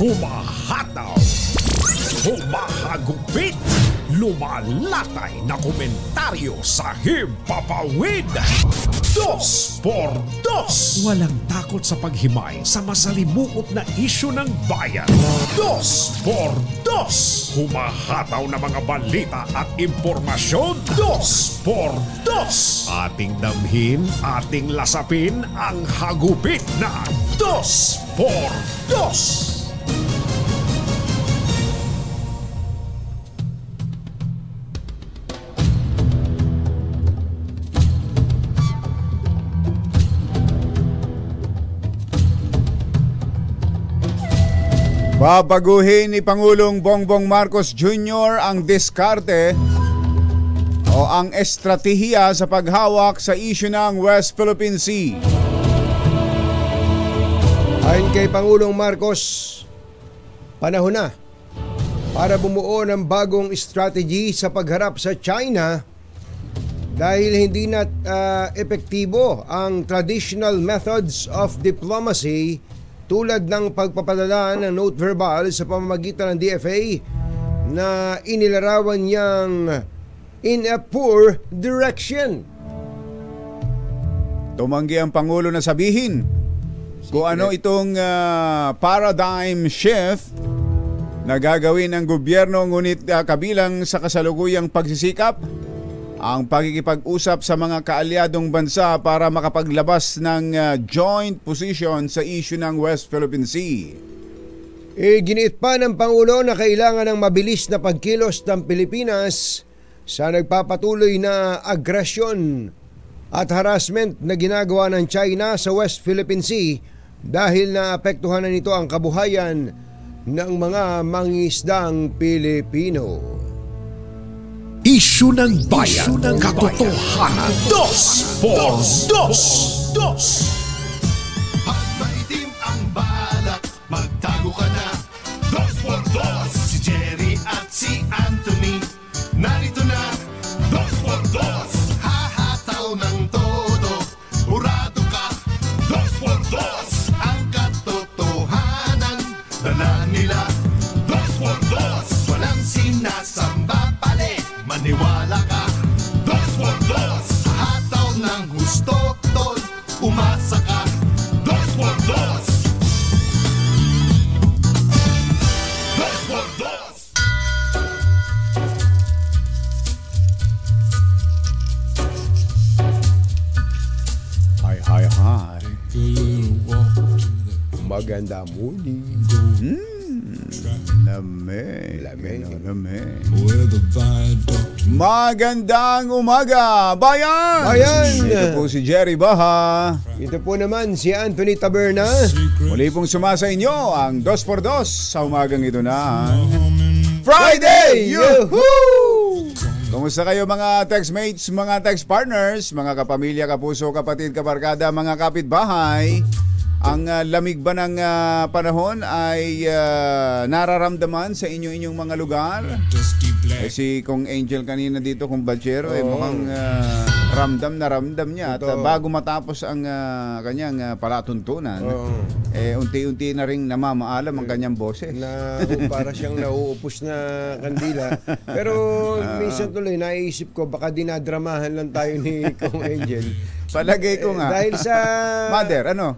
Humahataw, humahagupit, lumalatay na komentaryo sa himpapawid. 2x2. Walang takot sa paghimay sa masalimuot na isyu ng bayan. 2x2. Humahataw na mga balita at impormasyon. 2x2. Ating damhin, ating lasapin ang hagupit na 2x2. Babaguhin ni Pangulong Bongbong Marcos Jr. ang diskarte o ang estratehiya sa paghawak sa isyu ng West Philippine Sea. Ayon kay Pangulong Marcos, panahon na para bumuo ng bagong strategy sa pagharap sa China dahil hindi na epektibo ang traditional methods of diplomacy tulad ng pagpapadala ng note verbal sa pamamagitan ng DFA na inilarawan niyang in a poor direction. Tumanggi ang Pangulo na sabihin kung ano itong paradigm shift na gagawin ng gobyerno, ngunit kabilang sa kasalukuyang pagsisikap ang pakikipag-usap sa mga kaalyadong bansa para makapaglabas ng joint position sa issue ng West Philippine Sea. Giniit pa ng Pangulo na kailangan ng mabilis na pagkilos ng Pilipinas sa nagpapatuloy na agresyon at harassment na ginagawa ng China sa West Philippine Sea dahil naapektuhan na nito ang kabuhayan ng mga mangingisdang Pilipino. Isyu ng bayan, katotohanan. 2x2. Pag maitim ang balak, magtago ka na. 2x2. Si Jerry at si Anthony, narito na. 2x2. Hahataw ng todo, urado ka. 2x2. Ang katotohanan, dala nila. 2x2. Walang sinasamba pali, maniwala ka. 2x2. Hataw ng gusto, tol, umasa ka. 2x2. 2x2. Hi. Maganda morning. Lamig. Magandang umaga, bayan! Ito po si Jerry Baha. Ito po naman si Anthony Taberna. Muli pong sumasa inyo ang 2x2 sa umagang ito na Friday! Yuhuu! Kumusta kayo mga textmates, mga text partners, mga kapamilya, kapuso, kapatid, kabarkada, mga kapitbahay? Ang lamig ba ng panahon ay nararamdaman sa inyong mga lugar? Si Kong Angel kanina dito, kung Bachero, mukhang ramdam niya. At bago matapos ang kanyang palatuntunan, unti-unti na ring namamaalam ang kanyang boses. Para siyang nauupos na kandila. Pero minsan tuloy naisip ko, baka dinadramahan lang tayo ni Kong Angel. Palagay ko nga. Dahil sa... Mother, ano?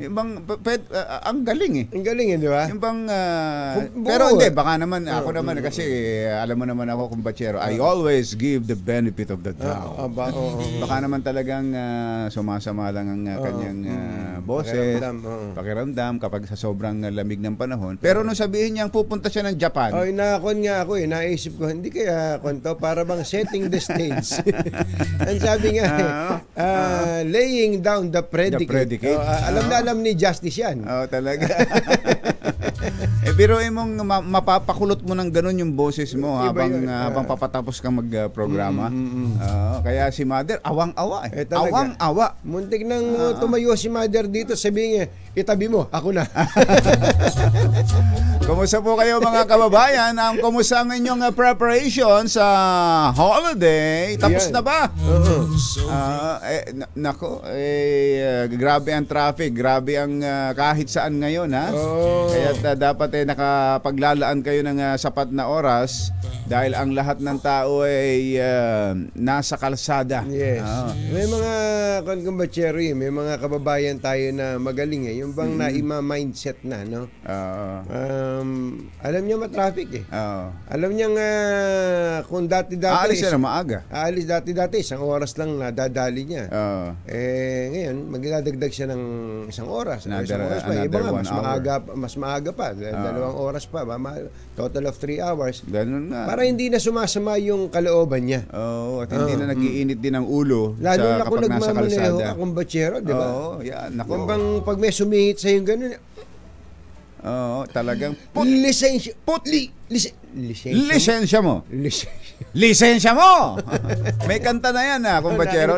Ang galing eh. Ang galing di ba? Yung bang, pero hindi, baka naman, ako naman, kasi alam mo naman ako kung Bachero, I always give the benefit of the doubt. Baka naman talagang sumasama lang ang kanyang boses, pakiramdam kapag sa sobrang lamig ng panahon. Pero nung sabihin niyang pupunta siya ng Japan. Nakon nga ako naisip ko, hindi kaya kwento, para bang setting the stage. Ang sabi nga, laying down the predicate. Alam ni Justice yan. Talaga. Biruin mong mapapakulot mo ng ganun yung boses mo habang papatapos kang magprograma. Kaya si Mother, awang-awa eh. Awang-awa. Muntik nang tumayo si Mother dito, sabihin niya, itabi mo, ako na. Kumusta po kayo mga kababayan? Kumusta ang inyong preparation sa holiday? Tapos Yan. na ba? Grabe ang traffic, grabe ang kahit saan ngayon, ha? Kaya dapat nakapaglalaan kayo ng sapat na oras dahil ang lahat ng tao ay nasa kalsada. Yes. May mga Cherry, may mga kababayan tayo na magaling yung bang naima-mindset na, no? Alam niya ma-traffic Alam niya kung dati-dati aalis siya na maaga. Aalis dati-dati, isang oras lang nadadali niya. Ngayon, magdadagdag siya ng isang oras. Isang oras pa. Iba nga, mas maaga pa. 2 oras pa. Total of 3 hours. Ganun nga. Para hindi na sumasama yung kalooban niya. At hindi na nag-iinit din ang ulo lalo na kung kapag nasa nagmamaneho kalsada. akong batsero, di ba? Yan. Naku. Yung bang pag may sumingit sa yung gano'n, Talagang lisensya. lisensya mo. Lisensya. Lisensya mo! May kanta na yan, kumpatsero.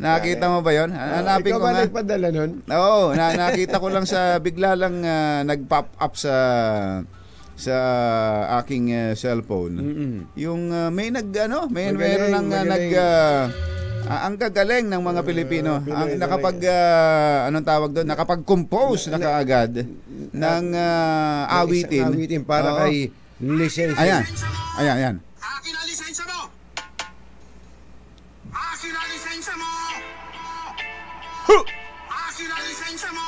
Nakita mo ba yun? Hanapin Ikaw ko ba nga. nagpadala nun? Oo, nakita ko lang bigla lang nag-pop up sa aking cellphone. Yung may meron ang gagaling ng mga Pilipino. Ang anong tawag doon? Nakapag-compose na kaagad ng awitin. Awitin para kay lisensya. Ayan. Akin ang lisensya mo! Akin ang lisensya mo! Akin ang lisensya mo!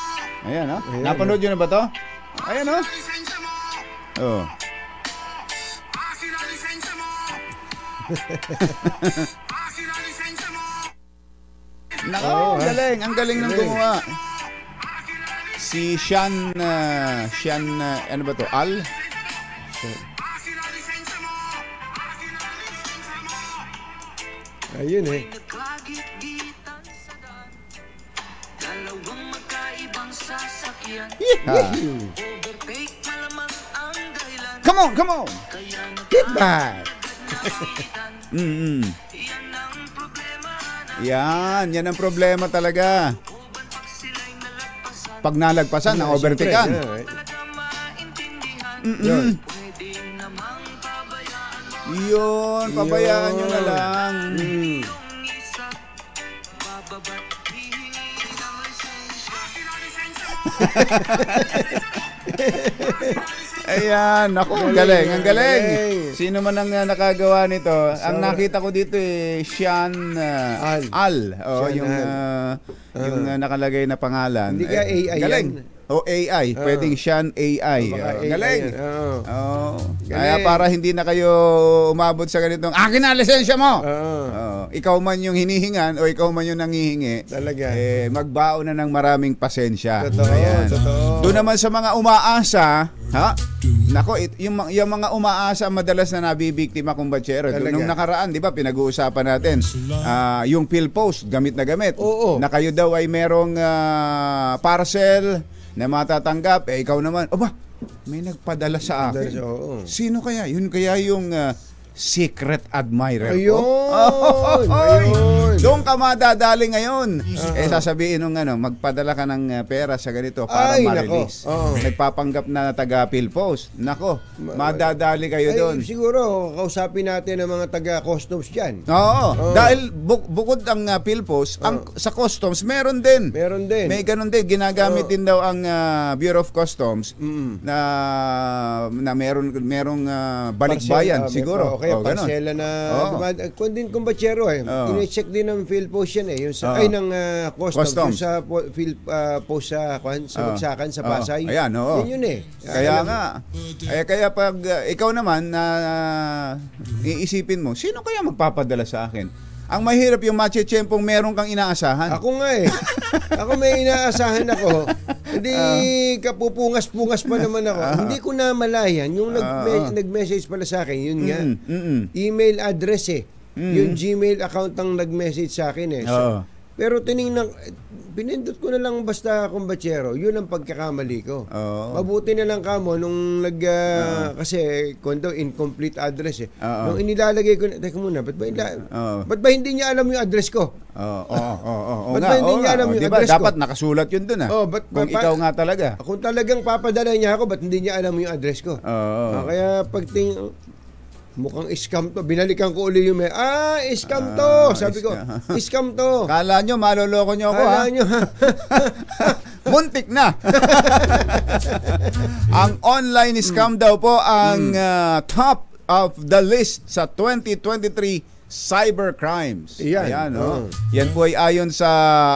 Ayan, napanood nyo na ba to? Ayan, Lisensya mo! Akin ang lisensya mo! Akin ang lisensya mo! Nako, galing. Ang galing ng gumawa. Si Sean, ano ba to? Al? Akin ang lisensya mo! Akin ang lisensya mo! Ayun Nagkagit-gitan sa daan, dalawang magkaibang sasakyan, overtake malamang ang dahilan, Come on! kaya Get back! nagkagit-gitan. Yan ang problema na Yan ang problema talaga. uban pag sila'y nalagpasan, Pag nalagpasan, na overtakean. talaga maintindihan, Yun. pwede namang pabayaan mo Yun, pabayaan nyo na lang. yung isa, bababa't hihingi ng lisensya. Akin ang lisensya mo! Ayan, naku, ang galing. Sino man ang nakagawa nito? Ang nakita ko dito Sean Al. Yung nakalagay na pangalan. Hindi ka AI galing. yan. AI. Pwedeng Sean AI. Galing. Kaya Galing. para hindi na kayo umabot sa ganitong, akin na lisensya mo! Ikaw man yung hinihingan o ikaw man yung nangihingi, Talaga. magbaon na ng maraming pasensya. Totoo, totoo. Doon naman sa mga umaasa, nako, yung mga umaasa madalas na nabibiktima kumbatsero. Talaga. Nung nakaraan, di ba, pinag-uusapan natin, yung PhilPost, gamit na gamit. Oo. Na kayo daw ay merong parcel na matatanggap. Ikaw naman, may nagpadala sa akin. Oo. Sino kaya? Yun kaya yung secret admirer Ayun! ko. Ayun! Doon ka madadali ngayon. Sasabihin nung magpadala ka ng pera sa ganito para Ay, ma-release. nako. Nagpapanggap na taga PhilPost. Nako, madadali kayo doon. Siguro, kausapin natin ang mga taga-customs dyan. Oo. Dahil bukod ang PhilPost, sa customs meron din. Meron din. May ganun din. Ginagamit din daw ang Bureau of Customs na merong balikbayan siguro. Kaya ganun. parsela na kung din kumbatsero ine-check din ng PhilPost yan yung sa ng customs yung sa post sa Bagsakan sa Pasay. Ayan, oo. Yun Kaya nga. Kaya pag ikaw naman na iisipin mo, sino kaya magpapadala sa akin? Ang mahirap yung matche-chempong meron kang inaasahan. Ako nga Ako may inaasahan ako. Hindi kapupungas-pungas pa naman ako. Hindi ko na malayan. Yung nag-message pala sa akin, yun nga. Email address Yung Gmail account ang nag-message sa akin Pero pinindot ko na lang basta kumbachero. Yun ang pagkakamali ko. Oo. Mabuti na lang kamo nung kasi kondo incomplete address eh. Oo. Nung inilalagay ko, teka muna, ba't ba hindi niya alam yung address ko? Oo Ba't nga. ba hindi niya alam yung Diba, address ko? dapat nakasulat yun dun kung ikaw nga talaga. Kung talagang papadala niya ako, ba't hindi niya alam yung address ko? Kaya mukhang scam to. Binalikan ko uli yung scam to. Sabi ko, scam to. Kala nyo, maloloko nyo ako, Kala nyo, ha? Muntik na. Ang online scam daw po ang top of the list sa 2023 cybercrimes. Yan. Ayan, yan po ay ayon sa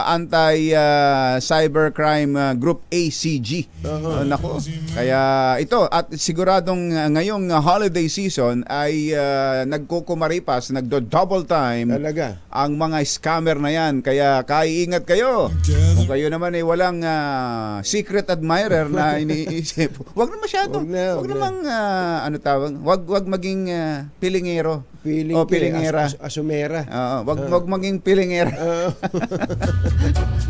anti-cybercrime group ACG. Nako. Kaya ito, at siguradong ngayong holiday season ay nagkukumaripas, nagdo-double time Talaga. ang mga scammer na yan. Kaya kaiingat kayo. Kung kayo naman ay walang secret admirer na iniisip, wag na masyado. Wag namang wag maging pilingero. Pilingera. Asumera. Wag maging pilingera.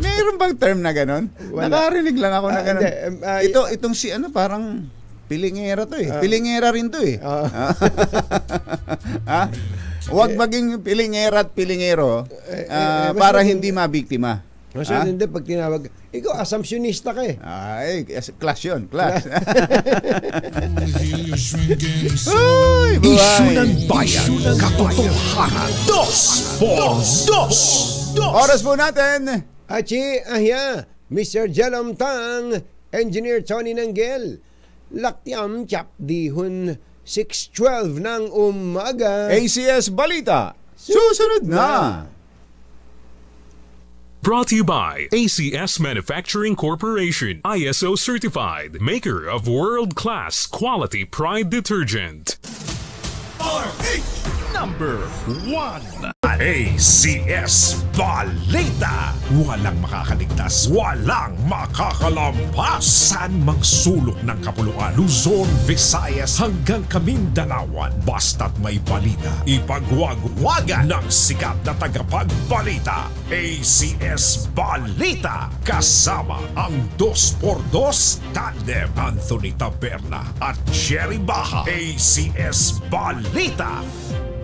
Mayroon bang term na ganon? Nakarinig lang ako na ganon. Itong si parang pilingera to eh. Pilingera rin to eh. Wag maging pilingera at pilingero para hindi mabiktima. Hindi, pag tinawag, ikaw, assumptionista ka eh. Ay, class yun, class. Ay, Isyu ng bayan, katotohanan, 2x2. Oras po natin. Achi, Mr. Jelom Tang, Engineer Tony Nanggel, Laktiam Chap Dihun, 6:12 ng umaga. ACS Balita, susunod na. Brought to you by ACS Manufacturing Corporation, ISO certified, maker of world-class quality Pride detergent. RH number 1. ACS Balita. Walang makakaligtas, walang makakalampas. Saan mang sulok ng kapuluan, Luzon, Visayas hanggang Kamindalawan. Basta't may balita, ipagwagwagan ng sikat na tagapagbalita. ACS Balita. Kasama ang 2x2 tandem Anthony Taberna at Jerry Baha. ACS Balita.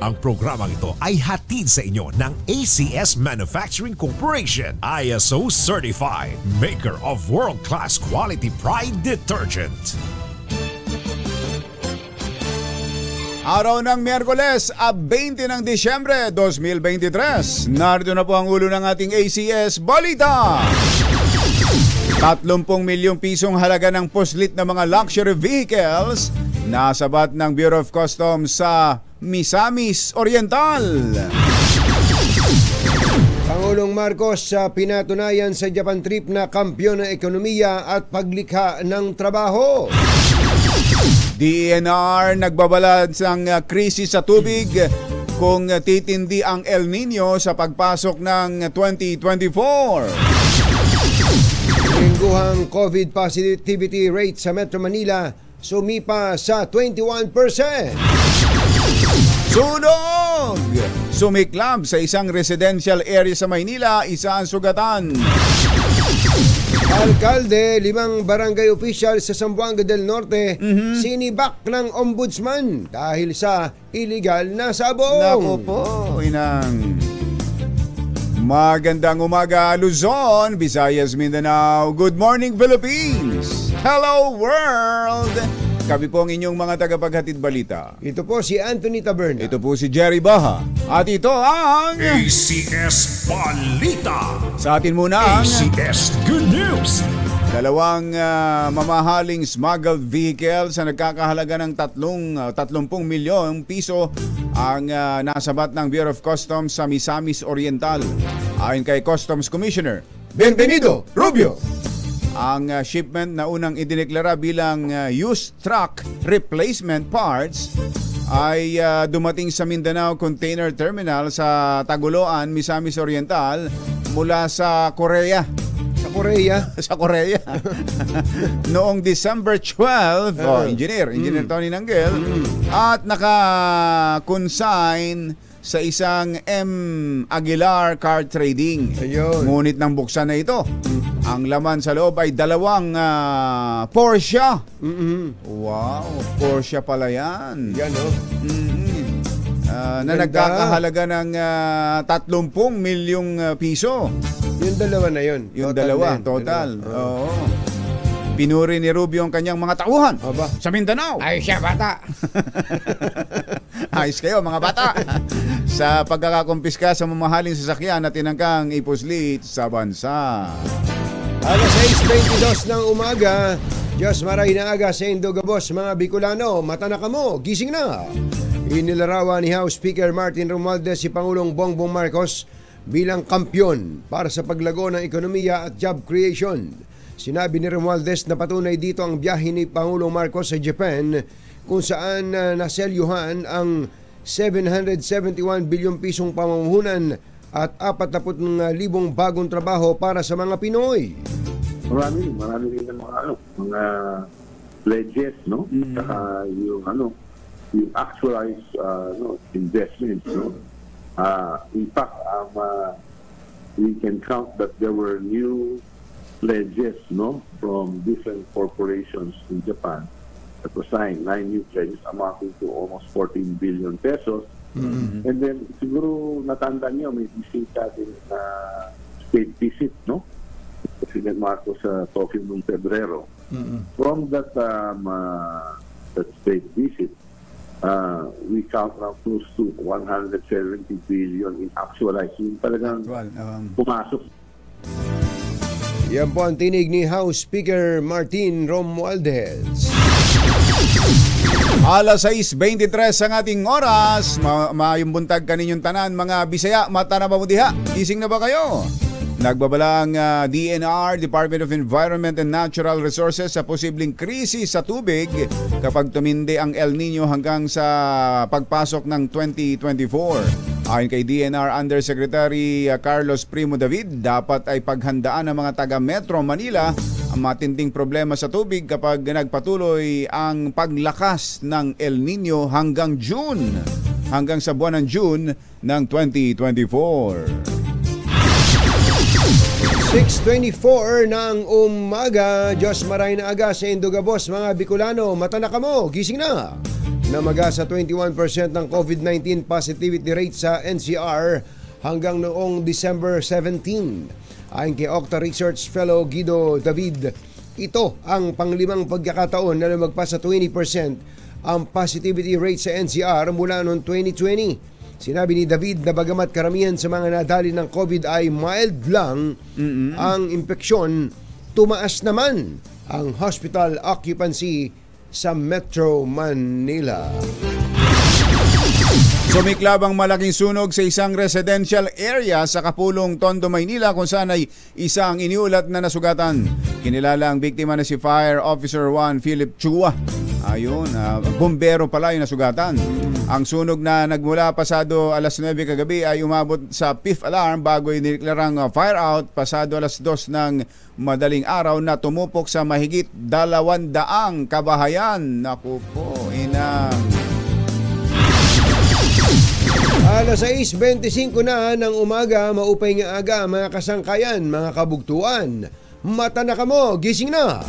Ang programang ito ay hatid sa inyo ng ACS Manufacturing Corporation, ISO certified, maker of world-class quality Pride detergent. Araw ng Miyerkules, 20 ng Disyembre 2023. Narito na po ang ulo ng ating ACS Balita. 30 milyong pisong halaga ng puslit na mga luxury vehicles nasabat ng Bureau of Customs sa Misamis Oriental. Pangulong Marcos sa pinatunayan sa Japan trip na kampyon ng ekonomiya at paglikha ng trabaho. DENR nagbabala ng krisis sa tubig kung titindi ang El Nino sa pagpasok ng 2024. Lingguhang COVID positivity rate sa Metro Manila sumipa sa 21%. Sunog! Sumiklab sa isang residential area sa Maynila, isa ang sugatan. Alkalde, 5 barangay official sa Zamboanga del Norte sinibak ng ombudsman dahil sa illegal na sabong. Naku po, inang. Magandang umaga Luzon, Visayas, Mindanao. Good morning Philippines. Hello world. Kami po ang inyong mga tagapaghatid balita. Ito po si Anthony Taberna. Ito po si Jerry Baha. At ito ang ACS Balita. sa atin muna ang ACS Good News. dalawang mamahaling smuggled vehicle sa nagkakahalaga ng 30 milyong piso ang nasabat ng Bureau of Customs sa Misamis Oriental. Ayon kay Customs Commissioner Benvenido Rubio, ang shipment na unang idineklara bilang used truck replacement parts ay dumating sa Mindanao Container Terminal sa Taguloan, Misamis Oriental mula sa Korea. Sa Korea. Noong December 12, Engineer Tony Nanggel, at naka-consign sa isang M. Aguilar Car Trading. Ayun. Ngunit nang buksan na ito, ang laman sa loob ay dalawang Porsche. Wow, Porsche pala yan. Yan, oh. Na nagkakahalaga ng 30 milyong piso. Yung dalawa na yun. Yung dalawa, total. Oo. Pinuri ni Rubio ang kanyang mga tauhan Aba. sa Mindanao. Ay, siya, bata. Ayos kayo, mga bata. Sa pagkakakumpiska sa mamahaling sasakyan na tinangkang ipuslit sa bansa. Alas 6:22 ng umaga, Diyos maray na aga sa Indogabos, mga Bicolano, mata na kamo, gising na. Inilarawan ni House Speaker Martin Romualdez si Pangulong Bongbong Marcos bilang kampyon para sa paglago ng ekonomiya at job creation. Sinabi ni Romualdez na patunay dito ang biyahe ni Pangulong Marcos sa Japan kung saan naselyuhan ang 771 bilyong pisong pamumuhunan at 40,000 bagong trabaho para sa mga Pinoy. Marami rin ng mga pledges, no? Saka yung actualized investments, no? In fact, we can count that there were new pledges, no, from different corporations in Japan that were signed, 9 new pledges amounting to almost 14 billion pesos. And then siguro natanda niyo may bisita din na state visit, no, President Marcos sa Tokyo noong Pebrero. From that state visit, we count around close to 170 billion in actualized. Yung talagang pumasok. Yan po ang tinig ni House Speaker Martin Romualdez. Alas 6:23 ang ating oras. Maayong buntag kaninyong tanan, mga Bisaya, mata na ba mo diha? Gising na ba kayo? Nagbabala ang DNR, Department of Environment and Natural Resources, sa posibleng krisis sa tubig kapag tumindi ang El Nino hanggang sa pagpasok ng 2024. Ayon kay DNR Undersecretary Carlos Primo David, dapat ay paghandaan ng mga taga Metro Manila ang matinding problema sa tubig kapag nagpatuloy ang paglakas ng El Nino hanggang sa buwan ng June ng 2024. 6:24 ng umaga, Diyos maray na aga sa Indogabos, mga Bicolano, mata na kamo, gising na. Namaga sa 21% ng COVID-19 positivity rate sa NCR hanggang noong December 17. Ayon kay Octa Research Fellow Guido David, ito ang panglimang pagkakataon na lumagpas sa 20% ang positivity rate sa NCR mula noong 2020. Sinabi ni David na bagamat karamihan sa mga nadali ng COVID ay mild lang ang impeksyon, tumaas naman ang hospital occupancy sa Metro Manila. Sumiklab ang malaking sunog sa isang residential area sa Kapulong, Tondo, Maynila, kung saan ay isang iniulat na nasugatan. Kinilala ang biktima na si Fire Officer 1 Philip Chua. Ayun, bumbero pala yung nasugatan. Ang sunog na nagmula pasado alas 9 kagabi ay umabot sa 5th alarm bago iniklarang fire out pasado alas 2 ng madaling araw na tumupok sa mahigit 200 kabahayan. Naku po, Alas 6:25 na ng umaga, maupay nga aga, mga kasangkayan, mga kabugtuan. Mata na kamo, gising na.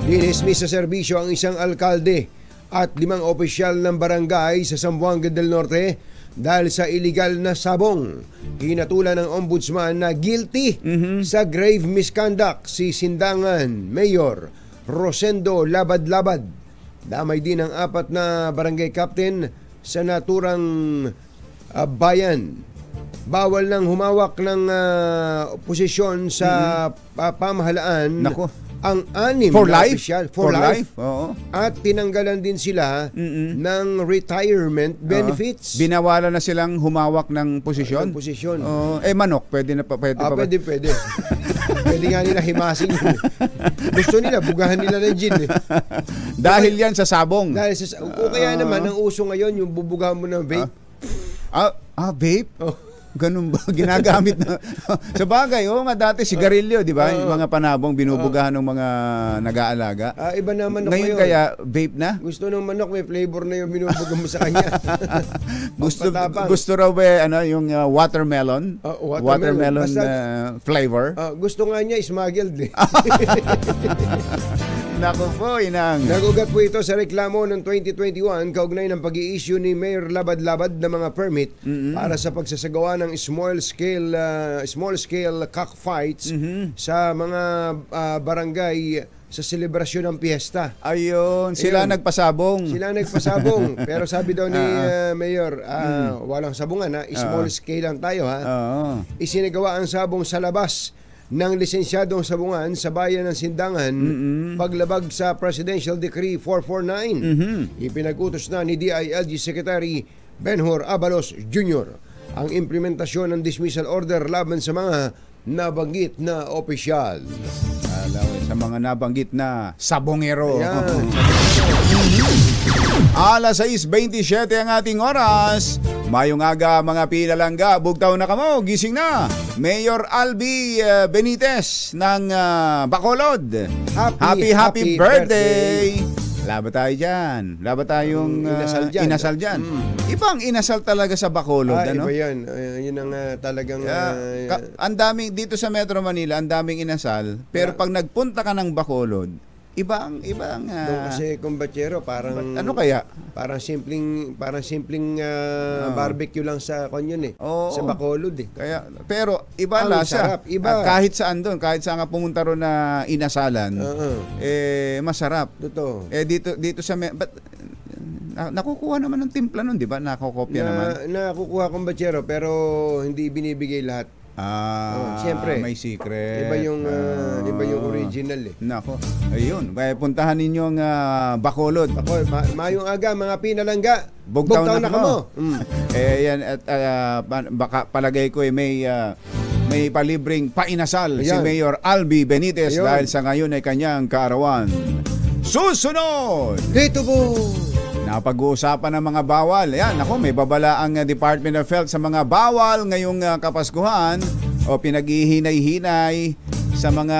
Dinismiss sa serbisyo ang isang alkalde at 5 opisyal ng barangay sa Zamboanga del Norte dahil sa illegal na sabong. Hinatulan ng ombudsman na guilty sa grave misconduct si Sindangan Mayor Rosendo Labad-Labad. Damay din ang 4 na barangay captain sa naturang bayan. Bawal nang humawak ng posisyon sa pamahalaan. Nako. Ang 6 For na life? opisyal, for life. Oo. At tinanggalan din sila ng retirement benefits. Binawalan na silang humawak ng posisyon. Posisyon. Manok, pwede pa ba? Pwede. Pwede nga nila himasing yun. Gusto nila, bugahan nila ng gin. Dahil yan sa sabong. O kaya naman, ang uso ngayon, yung bubugahan mo ng vape. Vape? Oh. Ganun ba? Ginagamit na. Sa bagay, nga dati sigarilyo, di ba? Yung mga panabong binubugahan ng mga nag-aalaga. Iba naman ako Ngayon kaya, vape na? Gusto ng manok, may flavor na yung binubuga mo sa kanya. gusto raw ba yung watermelon? Watermelon Basta, flavor? Gusto nga niya, smuggled eh. Nako po, inang. Nagugat po ito sa reklamo ng 2021 kaugnay ng pag-i-issue ni Mayor Labad-Labad ng mga permit para sa pagsasagawa ng small scale cockfights sa mga barangay sa selebrasyon ng piyesta. Ayun, sila nagpasabong. Pero sabi daw ni Mayor, walang sabungan small scale lang tayo Isinagawa ang sabong sa labas ng lisensyadong sabungan sa bayan ng Sindangan paglabag sa Presidential Decree 449. Ipinag-utos na ni DILG Secretary Benhur Abalos Jr. ang implementasyon ng dismissal order laban sa mga nabanggit na opisyal. Sa mga nabanggit na sabongero. Ayan. Alas 6:27 ang ating oras. Mayong aga mga pinalangga, bugtaw na kamo, gising na. Mayor Albi Benitez ng Bacolod. Happy birthday. Laba tayo dyan. Laba tayong inasal dyan. Ibang inasal talaga sa Bacolod. Iba yan. Yun ang talagang... ang daming, dito sa Metro Manila, ang daming inasal. Pero pag nagpunta ka ng Bacolod, ibang kasi kumbatsero parang ano kaya? Parang simpleng barbecue lang sa kanyon sa Bacolod Kaya pero iba ang lasa. Iba. Kahit saan doon, kahit saan ka pumunta ron na inasalan, masarap. Totoo. Dito sa nakukuha naman ng timpla nun, di ba? Nakokopya naman. Nakukuha kumbatsero pero hindi binibigay lahat. Siyempre. May secret. Iba yung original Nako. Ayun. Puntahan ninyo ang Bacolod. Mayong aga, mga pinalangga. Bugtaw na kamo. Yan. At baka palagay ko may palibreng painasal si Mayor Albi Benitez dahil sa ngayon ay kanyang kaarawan. Susunod! Dito po! Napag-uusapan ng mga bawal. Ayan, may babala ang Department of Health sa mga bawal ngayong Kapaskuhan o pinaghihinay-hinay sa mga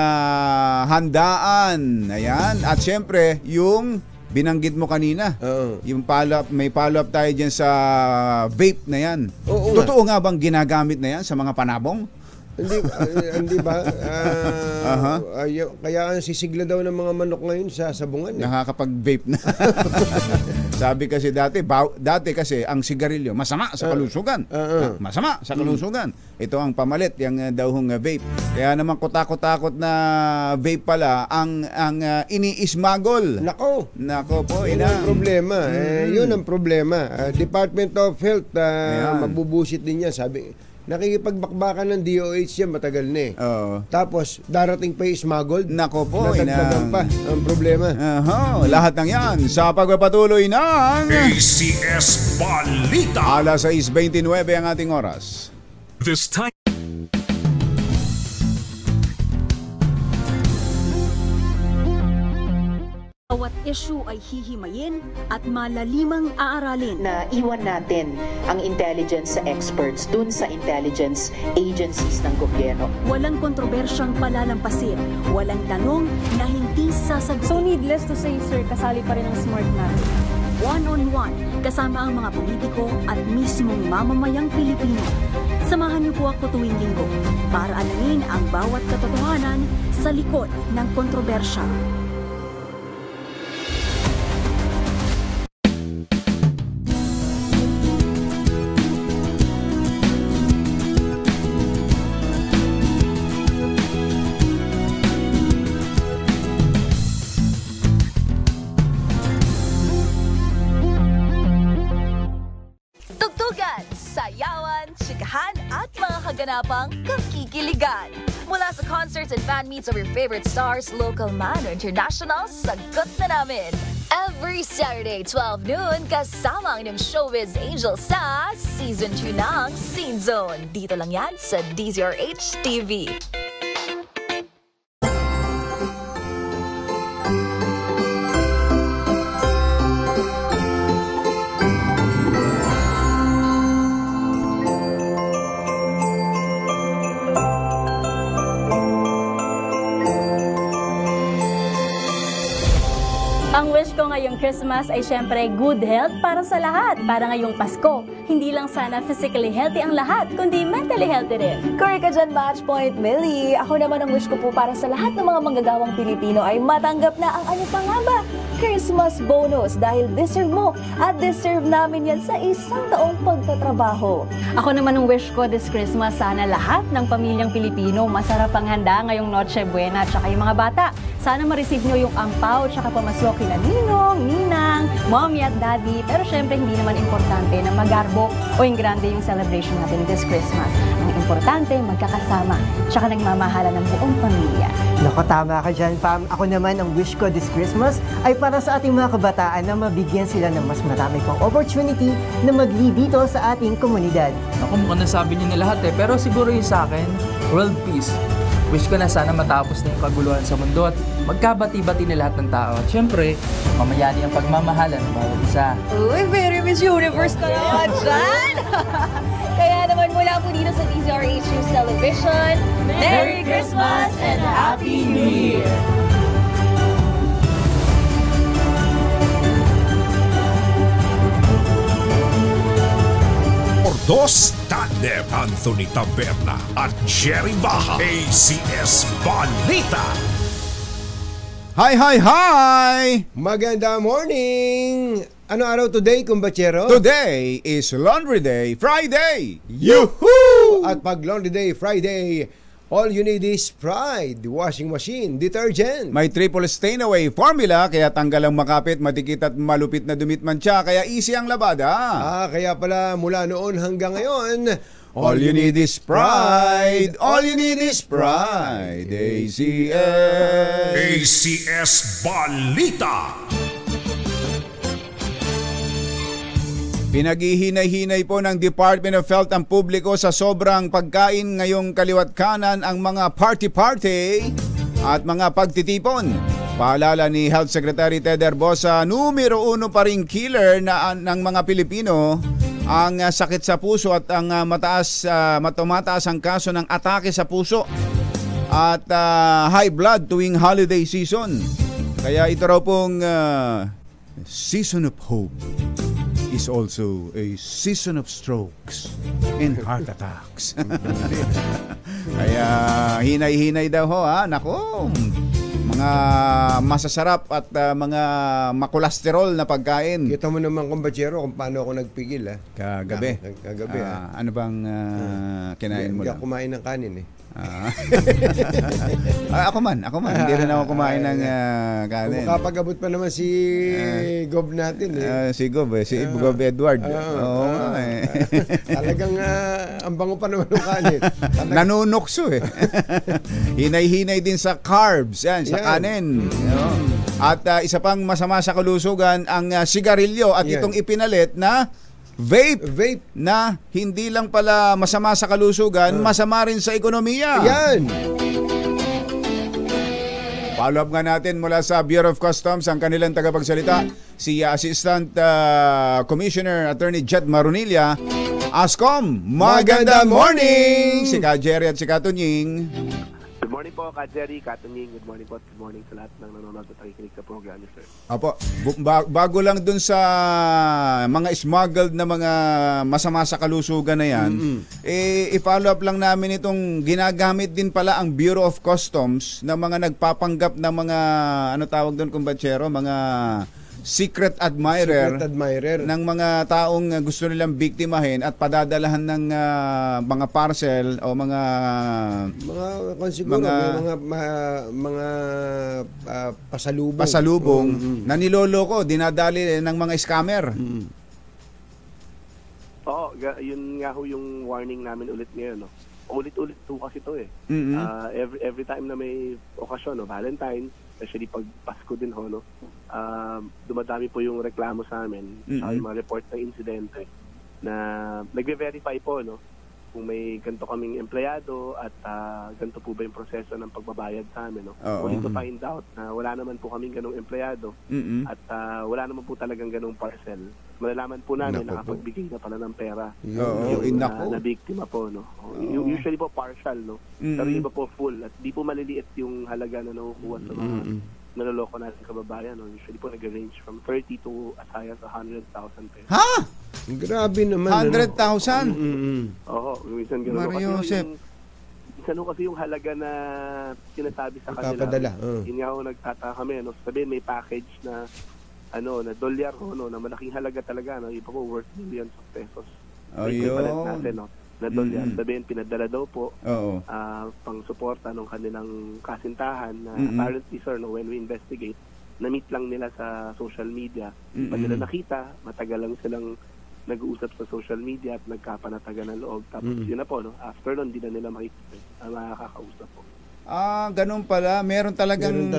handaan. Ayan, at syempre, yung binanggit mo kanina. Yung may follow-up tayo dyan sa vape na yan. Totoo nga bang ginagamit na yan sa mga panabong? Hindi ba? Kaya ang sisigla daw ng mga manok ngayon sa sabungan. Nakakapag-vape na. Sabi kasi dati kasi ang sigarilyo masama sa kalusugan. Masama sa kalusugan. Ito ang pamalit, yung dahong vape. Kaya naman kutakot-takot na vape pala ang ini-smuggle. Nako po, yun ang problema. Yun ang problema. Department of Health, mabubusit din yan. Sabi, nakikipagbakbakan ng DOH yan, matagal na Tapos, darating pa yung smuggled. Nako po, natagpagan pa ang problema. Lahat ng yan sa pagpapatuloy ng ACS Balita. Alas 6:29 ang ating oras. This time. Bawat issue ay hihimayin at malalimang aaralin. Na iwan natin ang intelligence sa experts dun sa intelligence agencies ng gobyerno. Walang kontrobersyang palalampasin. Walang tanong na hindi sasagutin. So needless to say, sir, kasali pa rin ang smart natin. One-on-one, kasama ang mga politiko at mismong mamamayang Pilipino. Samahan niyo po ako tuwing linggo para alamin ang bawat katotohanan sa likod ng kontrobersya. Ganapang kakikiligan. Mula sa concerts and fan meets of your favorite stars, local man o international, sagot na namin. Every Saturday, 12 noon, kasama ang inyong showbiz angel sa Season 2 ng Scene Zone. Dito lang yan sa DZRH TV. ngayong Christmas ay syempre good health para sa lahat. Para ngayong Pasko, hindi lang sana physically healthy ang lahat, kundi mentally healthy rin. Correct ka dyan, Match Point, Millie. Ako naman ang wish ko po para sa lahat ng mga manggagawang Pilipino ay matanggap na ang ano pa nga ba? Christmas bonus dahil deserve mo at deserve namin yan sa isang taong pagtatrabaho. Ako naman ang wish ko this Christmas, sana lahat ng pamilyang Pilipino masarap ang handa ngayong Noche Buena at saka yung mga bata. Sana ma-receive nyo yung ampaw at saka pamasko kina Ninong, Ninang, Mommy at Daddy. Pero syempre hindi naman importante na magarbo o yung grande yung celebration natin this Christmas. Ang importante, magkakasama at saka nagmamahala ng buong pamilya. Naku, tama ka dyan, Pam. Ako naman, ang wish ko this Christmas ay para sa ating mga kabataan na mabigyan sila ng mas marami pang opportunity na mag-lead dito sa ating komunidad. Ako, mukhang nasabi niyo na lahat pero siguro yung sa akin, world peace. Wish ko na sana matapos na yung kaguluhan sa mundo at magkabati-bati na lahat ng tao. At syempre, mamayani ang pagmamahalan ng bawat isa. Uy, very Miss Universe ka naman dyan! Kaya naman mula po dito sa DZRH News Television, Merry Christmas and Happy New Year! Dos Tandem, Anthony Taberna at Jerry Baha. ACS Balita. Hi! Maganda morning! Ano araw today, kumbachero? Today is Laundry Day Friday! Yuhuu! At pag Laundry Day Friday, all you need is Pride washing machine detergent. May triple stain away formula kaya tanggal ang makapit, madikit at malupit na dumit mancha kaya easy ang labada. Kaya pala mula noon hanggang ngayon, all you need is Pride. All you need is Pride. ACS. ACS Balita. Pinaghihinay-hinay po ng Department of Health ang publiko sa sobrang pagkain ngayong kaliwat kanan ang mga party-party at mga pagtitipon. Paalala ni Health Secretary Ted Herbosa, numero 1 pa ring killer ng mga Pilipino ang sakit sa puso at ang tumataas ang kaso ng atake sa puso at high blood tuwing holiday season. Kaya ito raw pong season of hope is also a season of strokes and heart attacks. Kaya hinay-hinay daw ho ha. Nako, mga masasarap at mga makolesterol na pagkain. Kita mo naman, kumbachero, kung paano ako nagpigil Kagabi. Kagabi Ano bang kinain mo lang? Hindi ako kumain ng kanin Ako man. Hindi rin ako kumain ng kanin. Kapag-abot pa naman si Gob natin si Gob si Gob Edward. Talagang ang bango pa naman ng kanin. Nanunukso Hinay-hinay din sa carbs, sa kanin. At isa pang masama sa kalusugan ang sigarilyo at itong ipinalit na vape na hindi lang pala masama sa kalusugan, masama rin sa ekonomiya. Yan! Follow up nga natin mula sa Bureau of Customs ang kanilang tagapagsalita, si Assistant Commissioner Attorney Jet Marunilla. Ascom, magandang morning! Si Ka Jerry at si Ka Tunying. Good morning po, Ka Jerry, Ka Tunying. Good morning po. Good morning sa lahat ng nanonood at nakikinig sa program, sir. Apo, bago lang dun sa mga smuggled na mga masama sa kalusugan na yan, i-follow up lang namin itong ginagamit din pala ang Bureau of Customs na mga nagpapanggap na mga, ano tawag doon, kumbachero, mga secret admirer ng mga taong gusto nilang biktimahin at padadalahan ng mga parcel o mga pasalubong na niloloko, dinadali ng mga scammer. Oo, yun nga ho yung warning namin ulit ngayon, no. Ulit-ulit po kasi ito every time na may okasyon, Valentine's, especially pag Pasko din ho, no. Dumadami po yung reklamo sa amin, yung mga report ng insidente na nagve-verify po, no, kung may ganito kaming empleyado at ganito po ba yung proseso ng pagbabayad sa amin, no. Only to find out na wala naman po kaming ganung empleyado at wala naman po talagang ganung parcel. Malalaman po namin na nakapagbigay na pala ng pera yung na biktima po, no. Usually po partial, no, pero iba po full at di po maliliit yung halaga na nakukuha sa mga naloloko natin kababayan. No? Usually po nag-range from 30 to as high as 100,000 pesos. Ha? Grabe naman. 100,000? Oo, minsan gano'n. Mario Joseph. Minsan kasi yung halaga na sinasabi sa kanila. Ipapadala. Yun nga nagtataka kami. No? Sabihin may package na na dolyar na malaking halaga talaga. No? Iba po worth millions of pesos. Ayun. Natin, no? Na dolyar. Sabihin, pinadala daw po pang suporta ng kanilang kasintahan na apparently, sir, when we investigate, na-meet lang nila sa social media. Pag nila nakita, matagal lang silang nag-uusap sa social media at nagkapanatagan ng loob. Tapos yun na po, no? After nun, di na nila makakausap po. Ganun pala. Meron talagang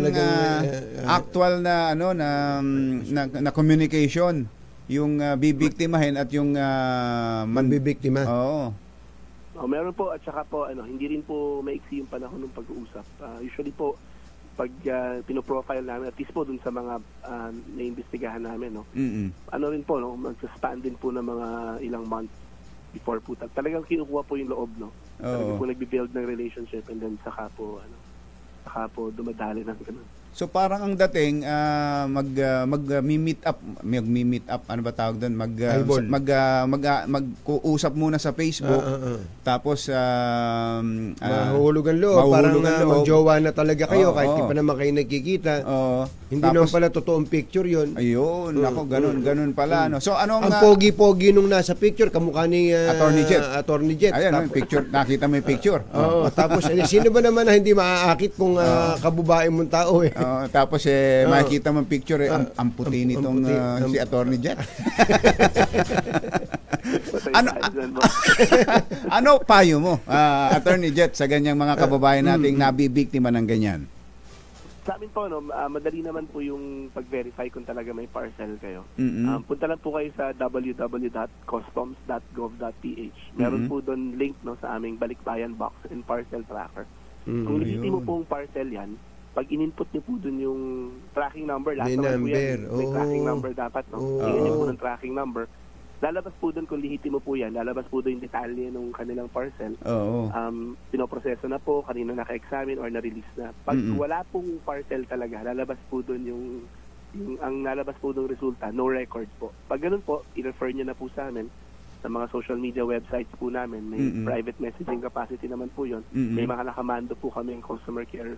actual na na communication yung bibiktimahin at yung manbibiktima. Oo. Meron po at saka po hindi rin po maiksi yung panahon ng pag-uusap. Usually po pag pino-profile namin at least po dun sa mga naimbestigahan namin rin po mag-span din po ng mga ilang months before po talagang kinukuha po yung loob talagang po nagbi-build ng relationship and then saka po dumadali ng ganun. So parang ang dating mag-meet up, ano ba tawag doon? Mag-uusap muna sa Facebook. Tapos mahulugan loob, parang magjowa na talaga kayo kahit di pa naman kayo nagkikita. Hindi naman pala totoong picture 'yon. Ayun, nako ganun pala So anong ang pogi-pogi nung nasa picture kamukha ni Attorney Jet. Ayan, picture, nakita mo yung picture. Tapos sino ba naman na hindi maaakit kung kabubae mong tao tapos makikita mo picture ang puti nitong si Attorney Jet. Ano payo mo, Attorney Jet, sa ganyang mga kababayan nating nabibiktima ng ganyan? Sa amin po, madali naman po yung pag-verify kung talaga may parcel kayo. Punta lang po kayo sa www.customs.gov.ph. Meron po doon link sa aming balikbayan box and parcel tracker. Kung lisiti mo pong parcel yan, pag in-input niyo po dun yung tracking number, lahat naman po yan, may tracking number dapat, tingnan niyo po ng tracking number, lalabas po dun kung lihiti mo po yan, lalabas po dun yung detalye ng kanilang parcel. Pinoproseso na po, kanina naka-examine or na-release na. Pag wala pong parcel talaga, lalabas po dun yung ang lalabas po dun resulta, no record po. Pag ganun po, i-refer niyo na po sa amin sa mga social media websites po namin. May private messaging capacity naman po yun. May mga nakamando po kami yung customer care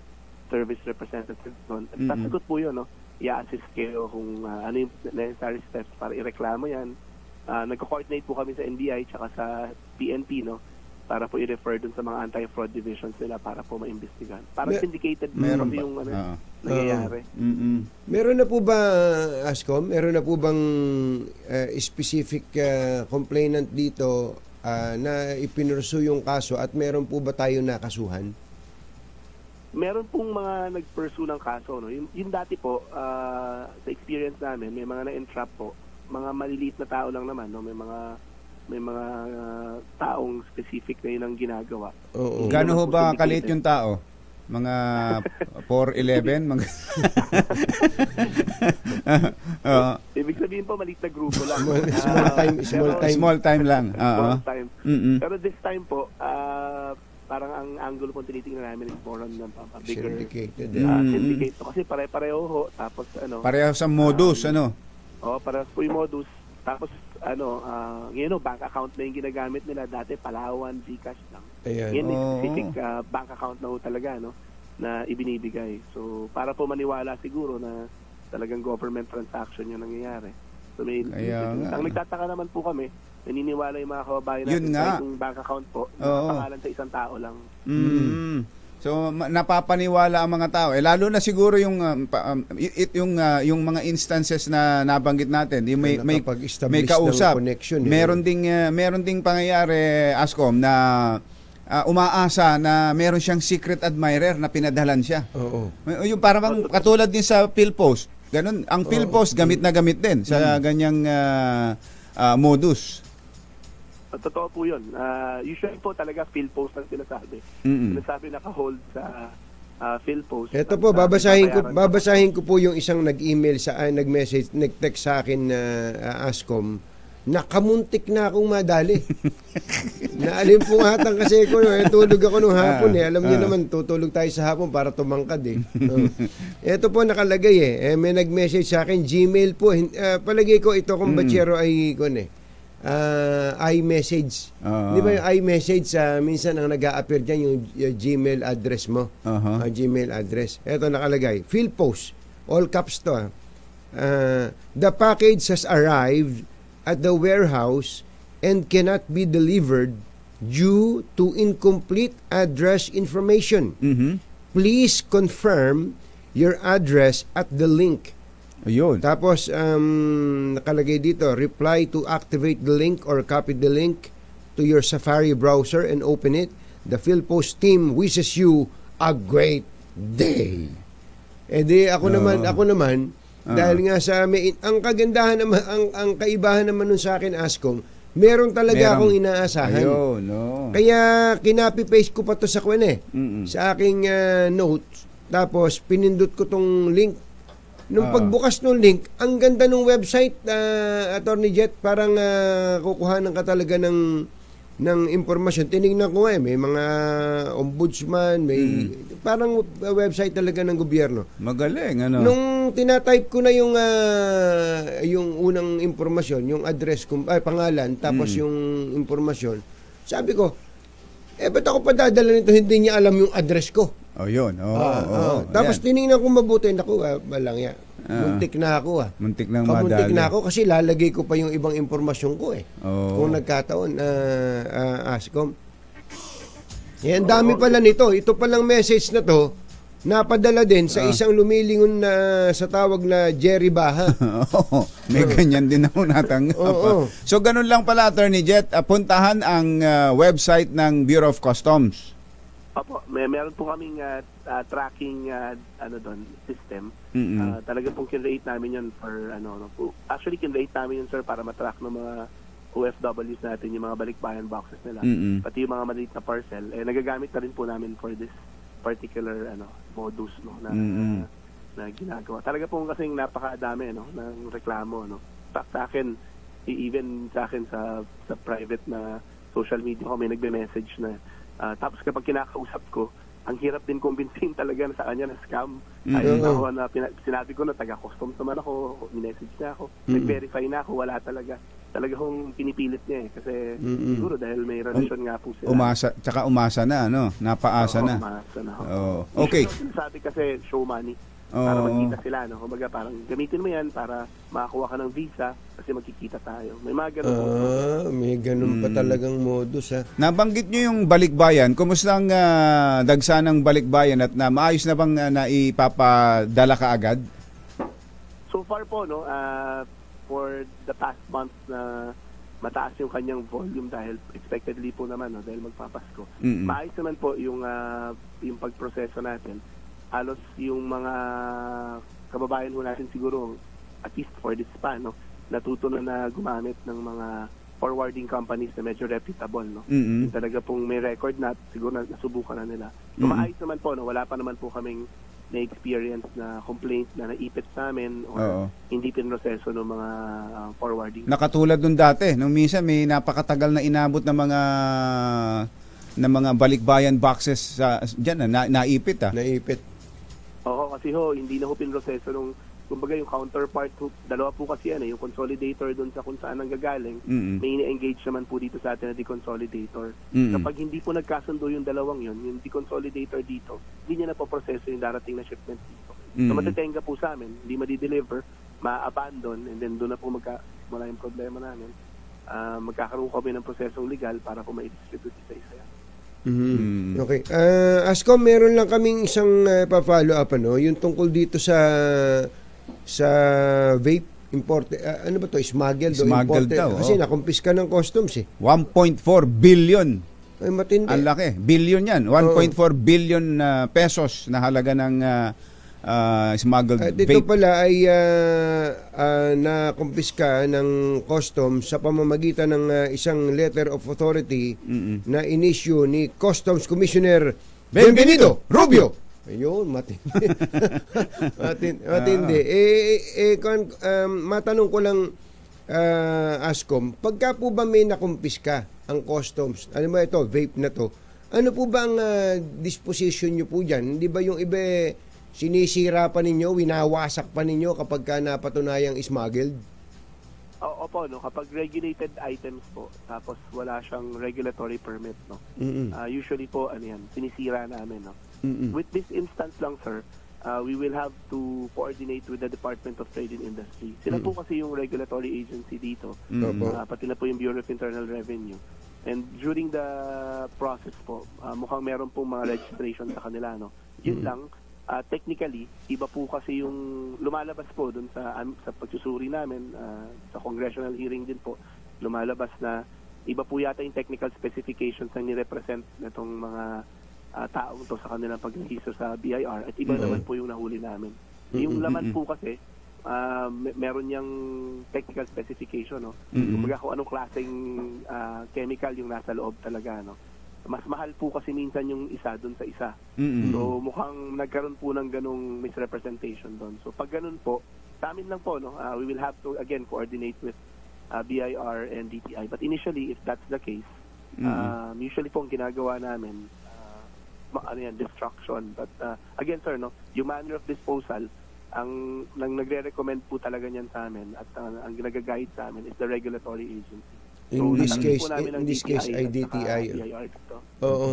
service representative doon. At sasagot po yun, i-assist kayo kung ano yung necessary steps para ireklamo yan. Nagko-coordinate po kami sa NBI tsaka sa PNP, para po i-refer dun sa mga anti-fraud divisions nila para po maimbestigahan. Parang syndicated po yung nangyayari. Meron na po ba, Ascom, meron na po bang specific complainant dito na ipinursu yung kaso at meron po ba tayo nakasuhan? Meron pong mga nag-pursue ng kaso. Yung dati po, sa experience namin, may mga na-entrap po. Mga maliliit na tao lang naman. May mga taong specific na yun ang ginagawa. Gano'n ho ba kalit yung tao? Mga 4'11"? Ibig sabihin po, maliit na grupo lang. Small time lang. Pero this time po, parang ang angulo po tinitingnan namin is more on bigger syndicate. Kasi pare-pareho ho. Tapos pareho sa modus, parehas po yung modus. Tapos ngayon bank account na yung ginagamit nila. Dati Palawan, Gcash lang. Ngayon specific bank account na ho talaga, na ibinibigay. So para po maniwala siguro na talagang government transaction yung nangyayari. So ang nagtataka naman po kami, naniniwala yung mga kababayan natin sa yung bank account po, pangalan sa isang tao lang. So napapaniwala ang mga tao. Lalo na siguro yung mga instances na nabanggit natin, may kausap. Meron ding pangyayari, Ascom, na umaasa na meron siyang secret admirer na pinadalan siya. Yung parang katulad din sa PhilPost. Ganun, ang PhilPost gamit na gamit din sa ganyang modus. Totoo po yun. Usually po talaga PhilPost ang sinasabi. Sinasabi naka-hold sa PhilPost. Ito po, babasahin ko po yung isang nag-email nag-message, nag-text sa akin na Ascom. nakamuntik na akong madali. Naalimpungatan kasi ko, tulog ako nung hapon Alam niyo naman, tutulog tayo sa hapon para tumangkad Ito po nakalagay may nag-message sa akin, Gmail po. Palagay ko ito kung Bachero ay iMessage. Di ba yung iMessage, minsan ang nag-a-appear dyan yung Gmail address mo. Gmail address. Ito nakalagay, Philpost, all caps to the package has arrived at the warehouse and cannot be delivered due to incomplete address information. Please confirm your address at the link. Ayun. Tapos nakalagay dito, reply to activate the link or copy the link to your Safari browser and open it. The Philpost team wishes you a great day. Ako naman dahil nga sa ang kagandahan naman, ang kaibahan naman nun sa akin, Ascom, meron akong inaasahan. Ayun, Kaya kinapi-paste ko pa to sa sa aking notes. Tapos pinindot ko tong link. Nung pagbukas ng link, ang ganda ng website, Attorney Jet, parang kukuhanan ka talaga ng impormasyon. Tinignan ko may mga ombudsman, may parang website talaga ng gobyerno. Magaling, Nung tinatype ko na yung unang impormasyon, yung address ko, pangalan, tapos yung impormasyon, sabi ko, ba't ako pa dadala nito, hindi niya alam yung address ko. Yun. Tapos tinignan ko mabuti, naku, walang yan. Muntik na ako Muntik nang Kamuntik madali. na ako kasi lalagay ko pa yung ibang impormasyon ko Kung nagkataon, Ascom. Ang dami pala nito. Ito palang message na to, napadala din sa isang lumilingon na sa tawag na Jerry Baha. May ganyan din ako natanggap. So ganun lang pala, Attorney Jet, puntahan ang website ng Bureau of Customs. Opo, meron po kaming tracking system. Talaga pong kinrate namin yun for actually kinrate namin yun, sir, para matrack ng mga OFWs natin, yung mga balikbayan boxes nila, pati yung mga maliit na parcel. Nagagamit na rin po namin for this particular modus na ginagawa. Talaga po kasing napakadami ng reklamo. Sa akin, even sa akin sa private na social media ko, may nagbe-message na tapos kapag kinakausap ko, ang hirap din kumbinsin talaga na sa kanya na scam. Sinabi ko na taga-customs naman ako, minessage niya ako, nag-verify na ako, wala talaga. Talaga kong pinipilit niya kasi siguro dahil may relasyon nga po sila. Umasa na, napaasa na. Umasa na. Okay. Sabi kasi show money. Para magkita sila, Kumbaga parang gamitin mo yan para makakuha ka ng visa kasi magkikita tayo. May mga ganun. May ganun pa talagang modus Nabanggit nyo yung balikbayan. Kumusta ang dagsa ng balikbayan at maayos na bang naipapadala ka agad? So far po, for the past month na mataas yung kanyang volume dahil expectedly po naman, dahil magpapasko. Maayos naman po yung pagproseso natin. Halos yung mga kababayan ho natin siguro, at least for this span, natuto na gumamit ng mga forwarding companies na medyo reputable. Yung talaga pong may record na siguro nasubukan na nila. So, maayos naman po, wala pa naman po kaming na-experience na complaint na naipit sa amin o hindi pinroseso ng mga forwarding. Nakatulad nung dati, nung minsan may napakatagal na inabot na mga balikbayan boxes dyan naipit. Naipit. Oo, kasi hindi na pinroseso nung, kumbaga yung counterpart, dalawa po kasi yung consolidator doon sa kung saan nanggagaling, may ina-engage naman po dito sa atin na deconsolidator. Kapag hindi po nagkasundo yung dalawang yun, yung deconsolidator dito, hindi niya na po proseso yung darating na shipment dito. So matitenga po sa amin, hindi ma-deliver, ma-abandon, and then doon na po wala yung problema namin. Magkakaroon kami ng prosesong legal para po ma-distribute isa-isa yan. Okay. Ascom, meron lang kaming isang pa-follow up yung tungkol dito sa vape imported. Ano ba to? Smuggled daw. Kasi nakumpiska ng customs 1.4 billion. Ay, matindi. Ang laki. Billion yan. 1.4 billion pesos na halaga ng smuggled vape. Dito pala ay nakumpiska ng customs sa pamamagitan ng isang letter of authority na inisyu ni Customs Commissioner Benvenido Rubio. Ayun, matindi. Matindi. Matanong ko lang, Ascom, pagka po ba may nakumpiska ang customs, ano ba ito, vape na to, ano po ba ang disposition nyo po dyan? Hindi ba yung iba sinisira pa ninyo, winawasak pa ninyo kapag ka napatunayang smuggled? Opo, no, kapag regulated items po, tapos wala siyang regulatory permit, no. Usually po ano yan, sinisira namin, no. With this instance lang, sir, we will have to coordinate with the Department of Trade and Industry. Sila po kasi yung regulatory agency dito, pati na po yung Bureau of Internal Revenue. And during the process po, mukhang meron pong mga registration sa kanila, no. Yun lang. Technically, iba po kasi yung lumalabas po dun sa pagsusuri namin, sa congressional hearing din po, lumalabas na iba po yata yung technical specifications na ni-represent natong mga taong to sa kanilang pag-register sa BIR at iba naman po yung nahuli namin. Yung laman po kasi, meron niyang technical specification, no? Kumbaga kung anong klaseng chemical yung nasa loob talaga, no? Mas mahal po kasi minsan yung isa doon sa isa. So mukhang nagkaroon po ng ganong misrepresentation doon. So pag ganun po, sa amin lang po, no, we will have to again coordinate with BIR and DTI. But initially, if that's the case, usually po ang ginagawa namin, destruction. But again, sir, no, yung manner of disposal, ang nagre-recommend po talaga niyan sa amin at ang ginag-guide sa amin is the regulatory agency. In this case ay DTI.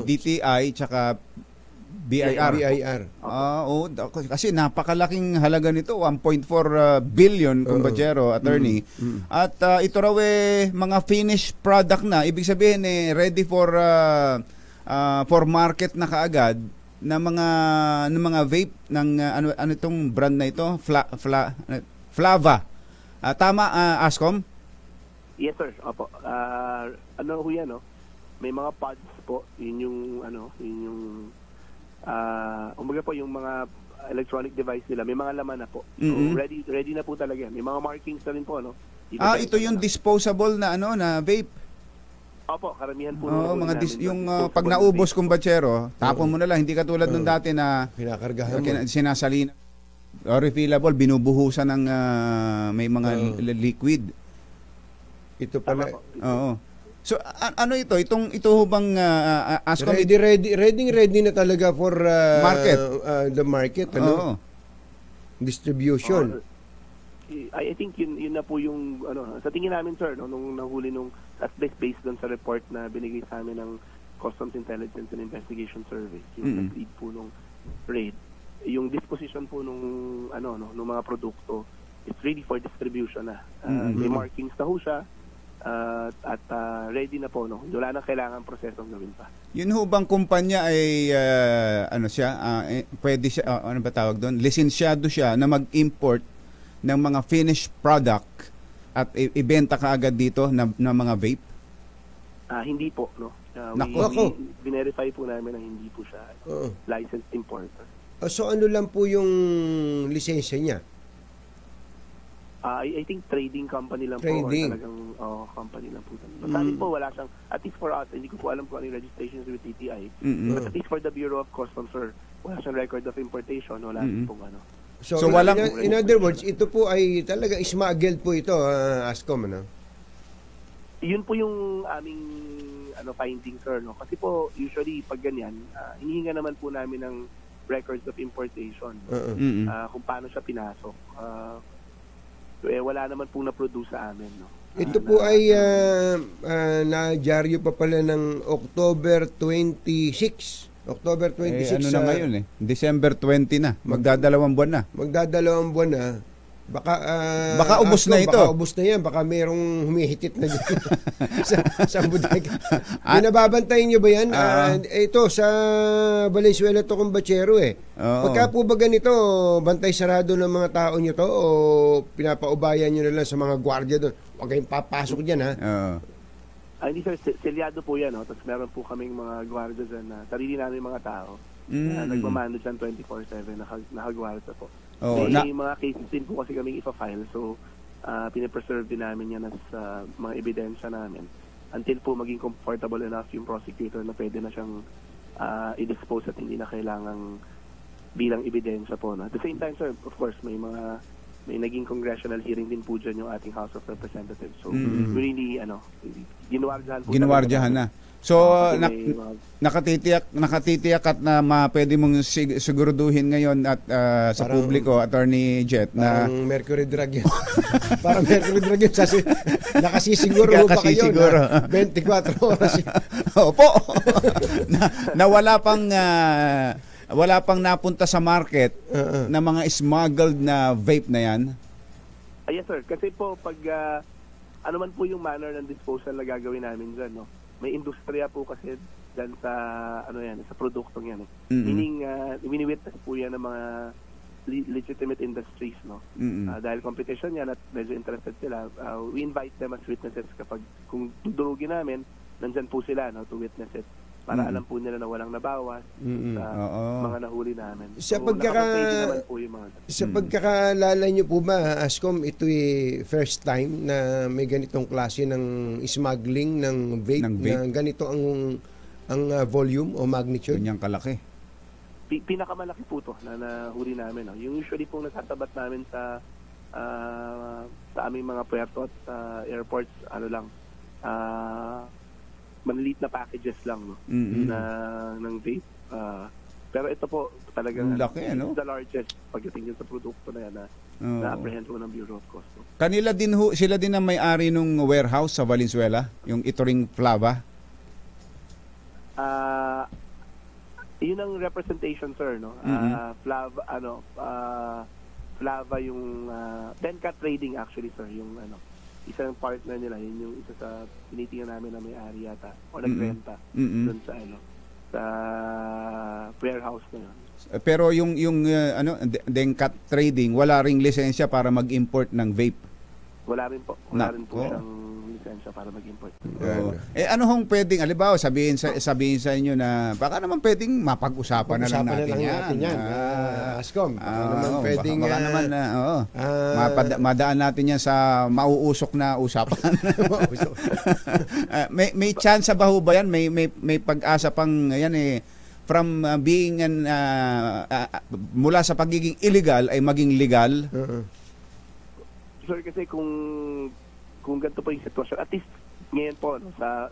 DTI tsaka BIR. Kasi napakalaking halaga nito, 1.4 billion kumbachero, attorney. At ito raw mga finished product na, ibig sabihin ready for market na kaagad na mga vape ng ano itong brand na ito, Flava. Tama, Ascom? Yes, sir. Opo. Ano ho yan, no? May mga pods po. Yun yung umaga po yung mga electronic device nila. May mga laman na po. So, ready na po talaga yan. May mga markings na rin po, no? Ito yung disposable na na vape. Opo, karamihan po. Pag naubos kumbachero, tapon mo na lang. Hindi katulad nung dati na pinakargahan mo. Sinasalina. Refillable, binubuhusan ng may mga liquid. Ito pala. Oo. So ano ito? Ito bang Ascom ready na talaga for market. The market, ano? Distribution. I think yun na po yung sa tingin namin, sir, no, nung nahuli at least based doon sa report na binigay sa amin ng Customs Intelligence and Investigation Service, yung nag-lead po nung raid, yung disposition po nung mga produkto is ready for distribution na. May markings na ho siya. At ready na po, no? Wala na kailangan prosesong gawin pa. Yun ho bang kumpanya ay pwede siya, ano ba tawag doon? Lisensyado siya na mag-import ng mga finished product at ibenta kaagad dito na mga vape? Hindi po, no? Binerify po namin na hindi po siya licensed importer. So ano lang po yung lisensya niya? I think trading company lang po. Talagang company lang po. But sa amin po, wala siyang, at least for us, hindi ko po alam kung ano yung registrations with TTI. But at least for the Bureau of Customs, sir, wala siyang record of importation, wala pong ano. So walang, in other words, ito po ay talaga smuggled po ito, Ascom, ano? Yun po yung aming finding, sir, no? Kasi po, usually, pag ganyan, hinihinga naman po namin ng records of importation. Kung paano siya pinasok. Wala naman pong na-produce sa amin, no? Ito po ay na-dyaryo pa pala ng October 26. October 26. Ano na ngayon December 20 na. Magdadalawang buwan na. Baka ubos na ito. Baka ubos na yan. Baka merong humihitit na dyan sa bodega. Binababantayin nyo ba yan? Ito, sa Valenzuela to Combachero Pagka po ba ganito, bantay sarado ng mga tao nyo to o pinapaubayan nyo na lang sa mga gwardiya doon? Huwag kayong papasok dyan, ha? Hindi, sir. Selyado po yan, no? Tapos meron po kaming mga gwardiya dyan na sarili namin mga tao na nagmamano dyan 24/7 nakagwardiya po. May mga cases din po kasi kaming ipa-file, so pinapreserve din namin yan as mga ebidensya namin until po maging comfortable enough yung prosecutor na pwede na siyang i-dispose at hindi na kailangang bilang ebidensya po. No? At the same time, sir, of course, may mga may naging congressional hearing din po dyan yung ating House of Representatives. So, really, ginuwardyahan na. So, nakatitiyak at na pwede mong siguraduhin ngayon at sa publiko, Attorney Jet, na parang Mercury drug yan. Parang Mercury drug yan. Nakasisiguro ba kayo na 24 oras? Opo. na wala pang napunta sa market na mga smuggled na vape na yan? Yes, sir. Kasi po, pag ano man po yung manner ng disposal na gagawin namin dyan, no? May industriya po kasi dyan sa sa produktong yan. Meaning, wini-witness po yan ng mga legitimate industries, no? Dahil competition yan at medyo interested sila, we invite them as witnesses kapag kung tudurugin namin, nandyan po sila, no, to witness it. Para alam po nila na walang nabawas sa mga nahuli namin. Sa pagkakalala nyo po ba, Ascom, ito'y first time na may ganitong klase ng smuggling ng vape, na ganito ang volume o magnitude? Ganyang kalaki. Pinakamalaki po ito na nahuli namin. No? Yung usually pong nasatabat namin sa aming mga puerto at airports, manliit na packages lang, no? Ng vape. Pero ito po talagang laki, no? The largest pagdating sa produkto na yan na apprehend po ng Bureau of Customs. Sila din ang may-ari nung warehouse sa Valenzuela, yung Itoring Flava? Yun ang representation, sir, no? Flava yung Denka Trading actually, sir, yung isang partner nila, yun yung isa sa tinitingnan namin na may-ari yata o nagrenta doon sa sa warehouse na yun. Pero yung Denka Trading, wala ring lisensya para mag-import ng vape? Wala rin po. Wala rin po siyang lisensya para mag-import. Ano hong pwedeng, alibaw, sabihin sa inyo na baka naman pwedeng mapag-usapan na lang natin yan. Ascom, pwedeng madaan natin yan sa mauusok na usapan. may chance ba ho ba yan? May pag-asa pang yan from being mula sa pagiging illegal ay maging legal? Sir, kasi kung ganito po yung sitwasyon, at least ngayon po sa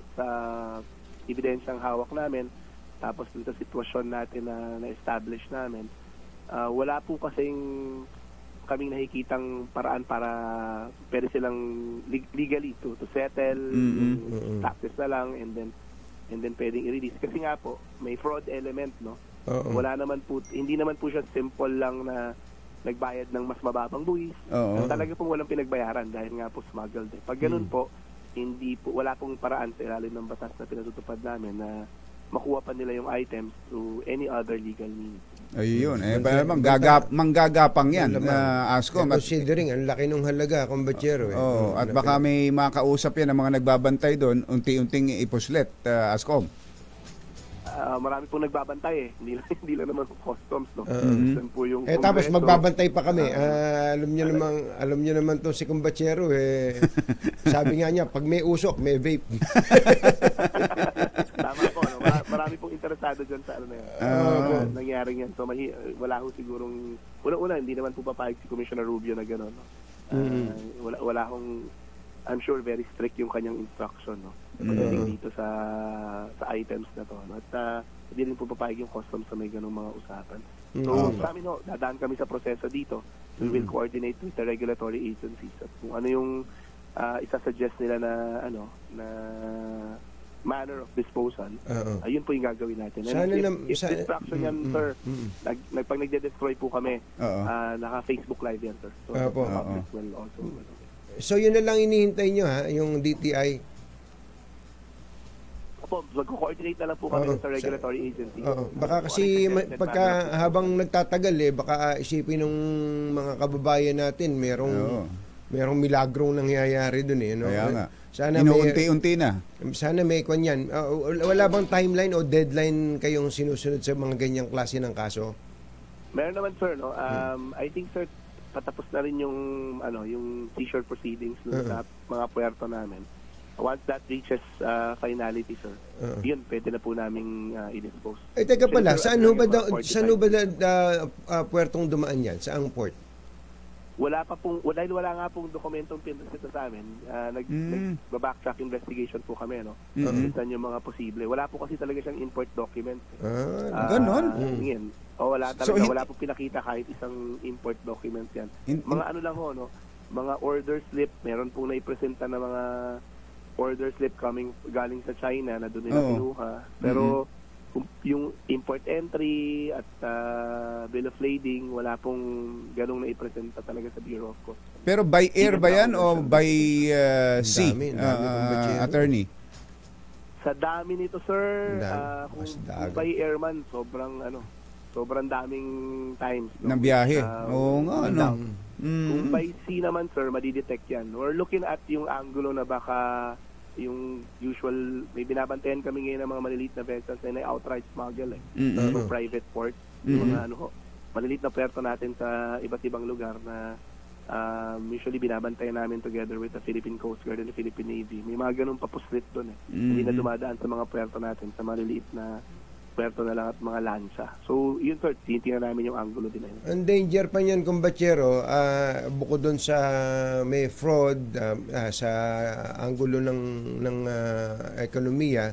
ebidensyang hawak namin, tapos dito sa sitwasyon natin na na-establish namin, wala po kasing kaming nakikitang paraan para pwede silang legally to settle, taxes na lang, and then pwedeng i-release. Kasi nga po, may fraud element, no? Wala naman po, hindi naman po siya simple lang na nagbayad ng mas mababang buwis. Talaga pong walang pinagbayaran dahil nga po smuggled. Pag ganun po, wala pong paraan sa ilalim ng batas na pinatutupad namin na makuha pa nila yung items through any other legal means. Ayun, manggagapang yan, Ascom. Considering, ang laki ng halaga, kumbachero. At baka may makausap yan ang mga nagbabantay doon, unti-unting ipuslet, Ascom. Marami pong nagbabantay hindi lang naman customs, no? Po yung tapos magbabantay pa kami. Alam niyo naman to si kumbachero sabi nga niya, pag may usok, may vape. Tama po, no? Marami pong interesado dyan sa nangyaring yan. So wala ho sigurong una hindi naman po papayag si Commissioner Rubio na gano'n, no? Wala hong, I'm sure very strict yung kanyang instruction, no? Pagdating dito sa items na to, no? At hindi rin po papayag yung customs sa may ganung mga usapan. So sa amin, no, dadaan kami sa proseso dito. We will coordinate with the regulatory agencies at kung ano yung isa-suggest nila na na manner of disposal, ayun po yung gagawin natin. And if distraction yan, sir, pag nagde-destroy po kami, naka-Facebook Live yan, sir. So public will also. So yun na lang inihintay nyo, yung DTI? Opo, mag-coordinate na lang po kami sa regulatory agency. Baka kasi pagka habang nagtatagal baka isipin ng mga kababayan natin merong milagrong nangyayari dun no? Kaya nga. Sana inuunti-unti na. Sana may kanyan. Wala bang timeline o deadline kayong sinusunod sa mga ganyang klase ng kaso? Meron naman, sir, no. I think, sir, patapos na rin yung yung seizure proceedings sa mga puerto namin. Once that reaches finality, sir, yun, pwede na po namin i-dispose. Teka pala, saan ba puertong dumaan yan? Saang port? dahil wala nga pong dokumentong pinresenta sa amin, nag-backtrack investigation po kami, no? Saan yung mga posible. Wala po kasi talaga siyang import document. Ganon? Wala talaga. Wala po pinakita kahit isang import document yan. Mga ano lang ho, no? Mga order slip, meron pong naipresenta na mga order slip galing sa China na doon nila kinuha. Pero yung import entry at bill of lading, wala pong ganong naipresenta talaga sa Bureau of Customs. Pero by air ba yan o by sea, attorney? Sa dami nito, sir, kung by air man, sobrang daming times. Ng biyahe. Oo nga, no? Kung by sea naman, sir, madidetect yan. We're looking at yung angulo na baka yung usual, may binabantayan kami ngayon ng mga maliliit na vessels na outright smuggle so private port, yung mga maliliit na puerto natin sa iba't ibang lugar na usually binabantayan namin together with the Philippine Coast Guard and the Philippine Navy. May mga ganun papuslit doon hindi na dumadaan sa mga puerto natin, sa maliliit na puerto na lang at mga lansa. So, yun sir, tinitingnan namin yung angulo din na yun. Ang danger pa niyan, kumbachero, bukod doon sa may fraud sa angulo ng ekonomiya,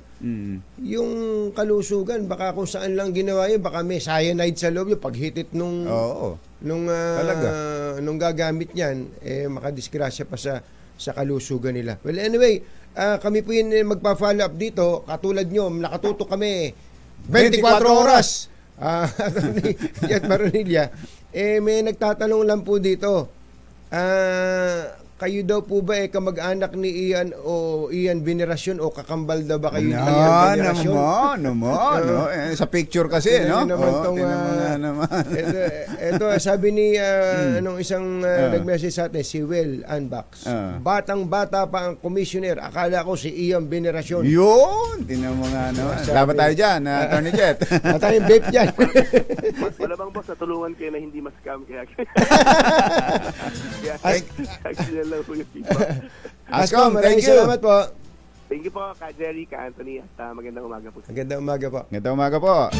yung kalusugan, baka kung saan lang ginawa yun, baka may cyanide sa loob yung paghitit nung gagamit niyan, makadisgrasya pa sa kalusugan nila. Well, anyway, kami po yun magpa-follow up dito. Katulad nyo, nakatutok kami 24 oras. Attorney Jet Maronilla, may nagtatanong lang po dito. Kayo daw po ba kamag-anak ni Ian Veneracion o kakambal daw ba kayo ni Ian Veneracion? Naman. Sa picture kasi, no? Ito, sabi ni isang nag-message sa atin, si Will Unbox. Batang-bata pa ang commissioner. Akala ko si Ian Veneracion. Yun! Tinan mo nga naman. Dapat tayo dyan, Attorney Jet. Dapat tayong vape dyan. Wala bang boss, natulungan kayo na hindi mas-scam kaya lang po yung feedback. Ascom, thank you. Salamat po. Thank you po, Ka Jerry, Ka Anthony, at magandang umaga po. Magandang umaga po. Magandang umaga po.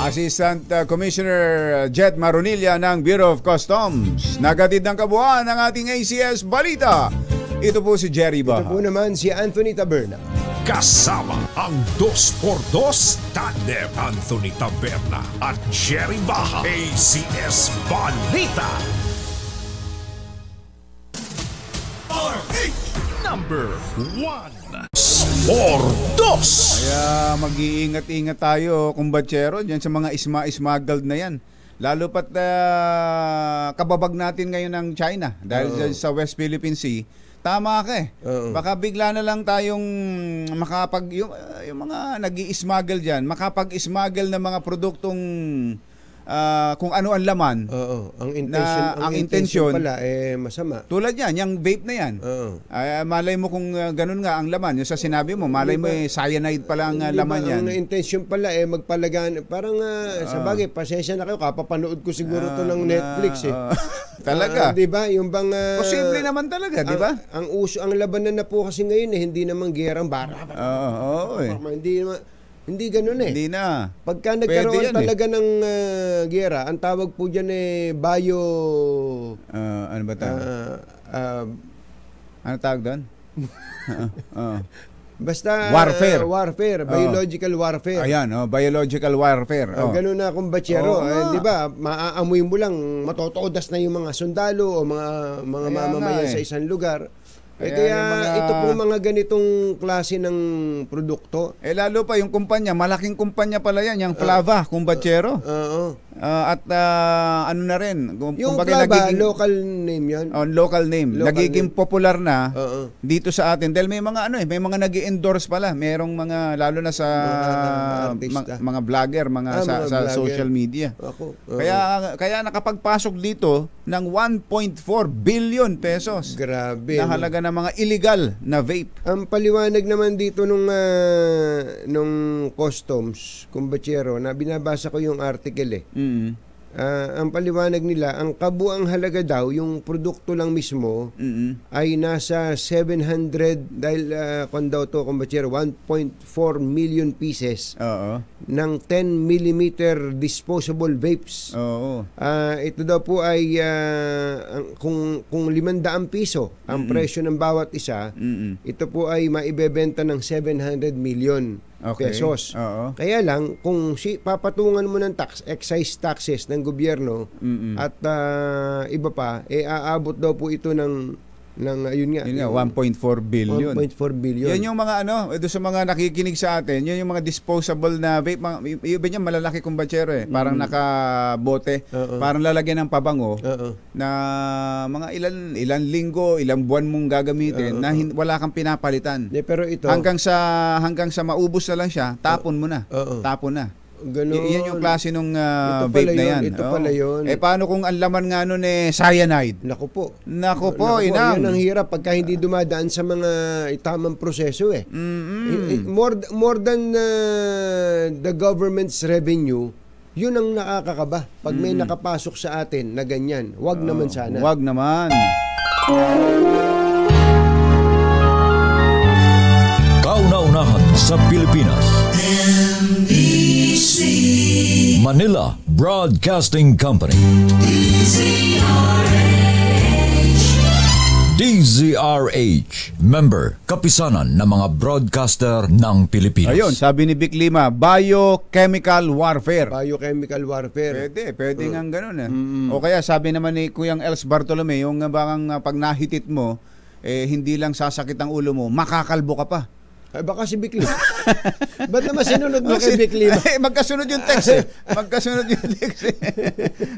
Assistant Commissioner Jet Maronilla ng Bureau of Customs. Nagatid ng kabuuan ng ating ACS Balita. Ito po si Jerry Baha. Ito po naman si Anthony Taberna. Kasama ang 2x2 tandem Anthony Taberna at Jerry Baha. ACS Balita. Number 1. Sportos. Kaya mag-iingat-ingat tayo, kumbatsero, dyan sa mga smuggled na yan. Lalo pat kababag natin ngayon ng China dahil sa West Philippine Sea. Tama ka Baka bigla na lang tayong yung mga nag-i-smuggle dyan, makapag-smuggle ng mga produktong kung ano ang laman. Ang intention pala masama. Tulad yan, yung vape na yan. Malay mo kung ganun nga ang laman. Yung sa sinabi mo, malay mo cyanide pala ang laman yan. Ang intention pala magpalagan. Parang sa bagay, pasensya na kayo, kapapanood ko siguro to ng Netflix Talaga. Di ba? Yung bang posible naman talaga, di ba? Ang labanan na po kasi ngayon hindi naman gerang bara. Hindi ganun Hindi na. Pagka nagkaroon talaga ng gera, ang tawag po dyan bio... ano ba tawag? Ano tawag doon? Basta warfare. Biological warfare. Ayan, biological warfare. Ganun na kung batsero. Di ba, maaamoy mo lang, matotoodas na yung mga sundalo o mga mamamayan sa isang lugar. Kaya ito po mga ganitong klase ng produkto. Lalo pa yung kumpanya, malaking kumpanya pala yan, yung Flava, kumbatsero. At ano na rin. Yung Flava, local name yan? Local name. Nagiging popular na dito sa atin. Dahil may mga may mga nag-i-endorse pala. Merong mga, lalo na sa mga vlogger, sa social media. Kaya nakapagpasok dito ng 1.4 billion pesos. Grabe. Na halaga ng mga illegal na vape. Ang paliwanag naman dito nung customs, kumbatsero, na binabasa ko yung article ang paliwanag nila, ang kabuang halaga daw, yung produkto lang mismo, ay nasa 700, dahil kung daw to, kumbatsero, 1.4 million pieces ng 10mm disposable vapes. Ito daw po ay, kung 500 piso ang presyo ng bawat isa, ito po ay maibebenta ng 700 million pesos. Kaya lang, kung papatungan mo ng excise taxes ng gobyerno at iba pa, aabot daw po ito ng ayun nga, 1.4 billion. 1.4 billion. Yan yung mga doon sa mga nakikinig sa atin, yun yung mga disposable na vape, iba niya malalaki kumbatsero parang nakabote, parang lalagyan ng pabango na mga ilan linggo, ilang buwan mong gagamitin na wala kang pinapalitan. Pero ito hanggang sa maubos na lang siya, tapon mo na. Tapon na. Ganun. Yan yung klase nung vape na yan. Ito pala yun. Paano kung ang laman nga nun cyanide? Naku po, inang. yan ang hirap pagka hindi dumadaan sa mga tamang proseso more than the government's revenue, yun ang nakakakaba. Pag may nakapasok sa atin na ganyan, wag naman sana. Wag naman. Kauna-unahan sa Pilipinas. NBC Manila Broadcasting Company. DZRH, member, kapisanan ng mga broadcaster ng Pilipinas. Ayun, sabi ni Vic Lima, biochemical warfare. Biochemical warfare. Pwede nga ganun O kaya sabi naman ni Kuyang Els Bartolome, yung bang pag nahitit mo, hindi lang sasakit ang ulo mo, makakalbo ka pa. Ay, baka si Vic Lima. Ba't naman sinunod mo kay Vic Lima? Magkasunod yung text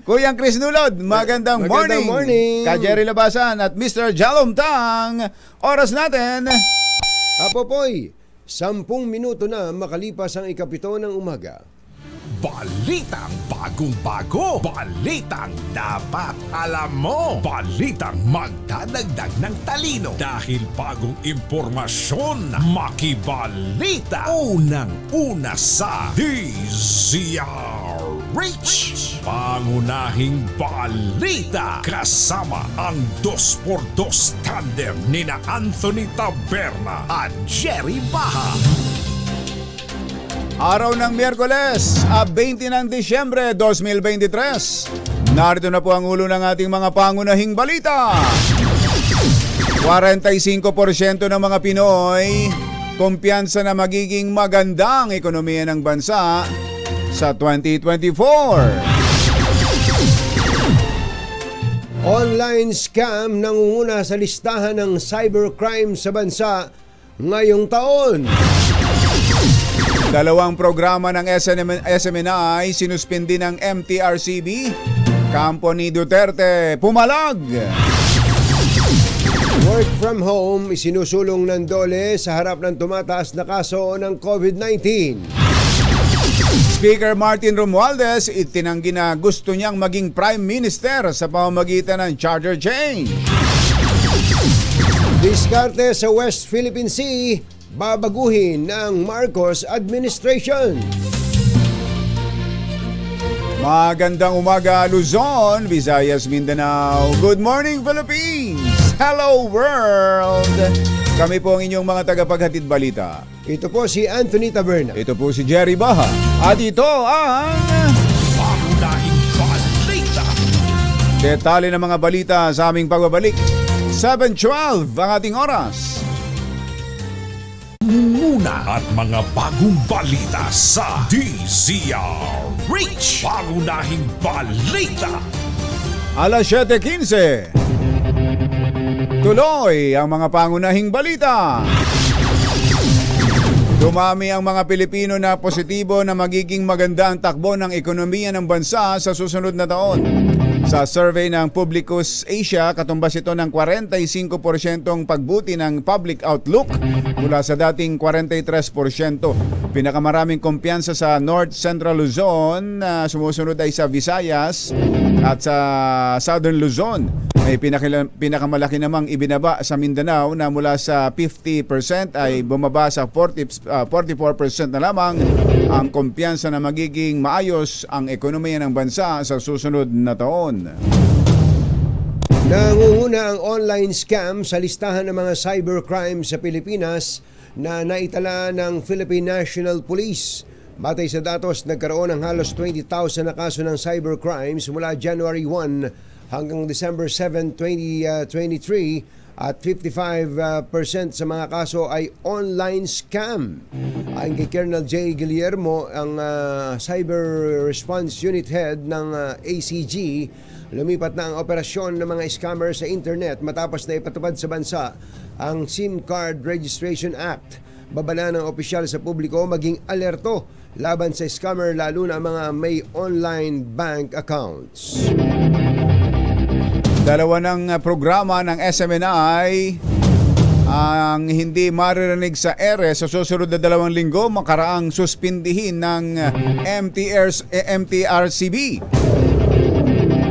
Kuyang Chris Nulod, magandang morning. Ka Jerry Labasan at Mr. Jalom Tang. Oras natin. Apopoy, 10 minuto na makalipas ang 7 ng umaga. Balitang bagong-bago. Balitang dapat alam mo. Balitang magdadagdag ng talino. Dahil bagong impormasyon, makibalita. Unang-una sa DZRH. Pangunahing balita. Kasama ang 2x2 tandem nina Anthony Taberna at Jerry Baha. Araw ng Miyerkules, 20 ng Disyembre 2023. Narito na po ang ulo ng ating mga pangunahing balita. 45% ng mga Pinoy kumpiyansa na magiging maganda ang ekonomiya ng bansa sa 2024. Online scam nangunguna sa listahan ng cybercrime sa bansa ngayong taon. 2 programa ng SMNI sinuspindi ng MTRCB. Kampo ni Duterte pumalag. Work from home isinusulong ng DOLE sa harap ng tumataas na kaso ng COVID-19. Speaker Martin Romualdez itinanggi na gusto niyang maging Prime Minister sa pamamagitan ng charter change. Diskarte sa West Philippine Sea babaguhin ng Marcos administration. Magandang umaga Luzon, Visayas, Mindanao. Good morning Philippines. Hello world. Kami po ang inyong mga tagapaghatid balita. Ito po si Anthony Taberna. Ito po si Jerry Baha. At ito ang pangunahing balita. Detalye ng mga balita sa aming pagbabalik. 7:12 ang ating oras. Muna at mga bagong balita sa DZRH. Pangunahing balita. Alas 7:15. Tuloy ang mga pangunahing balita. Dumami ang mga Pilipino na positibo na magiging maganda ang takbo ng ekonomiya ng bansa sa susunod na taon. Sa survey ng Publicus Asia, katumbas ito ng 45% pagbuti ng public outlook mula sa dating 43%. Pinakamaraming kumpiyansa sa North Central Luzon, sumusunod ay sa Visayas at sa Southern Luzon. May pinakamalaki namang ibinaba sa Mindanao na mula sa 50% ay bumaba sa 44% na lamang ang kumpiyansa na magiging maayos ang ekonomiya ng bansa sa susunod na taon. Nangunguna ang online scam sa listahan ng mga cybercrime sa Pilipinas na naitala ng Philippine National Police. Batay sa datos, nagkaroon ng halos 20,000 na kaso ng cybercrimes mula January 1 hanggang December 7, 2023 at 55% sa mga kaso ay online scam. Ayon kay Colonel J. Guillermo, ang Cyber Response Unit Head ng ACG, lumipat na ang operasyon ng mga scammer sa internet matapos na ipatupad sa bansa ang SIM Card Registration Act. Babala ng opisyal sa publiko maging alerto laban sa scammer, lalo na mga may online bank accounts. Dalawa ng programa ng SMNI ang hindi maririnig sa ere sa susunod na 2 linggo makaraang suspindihin ng MTRCB.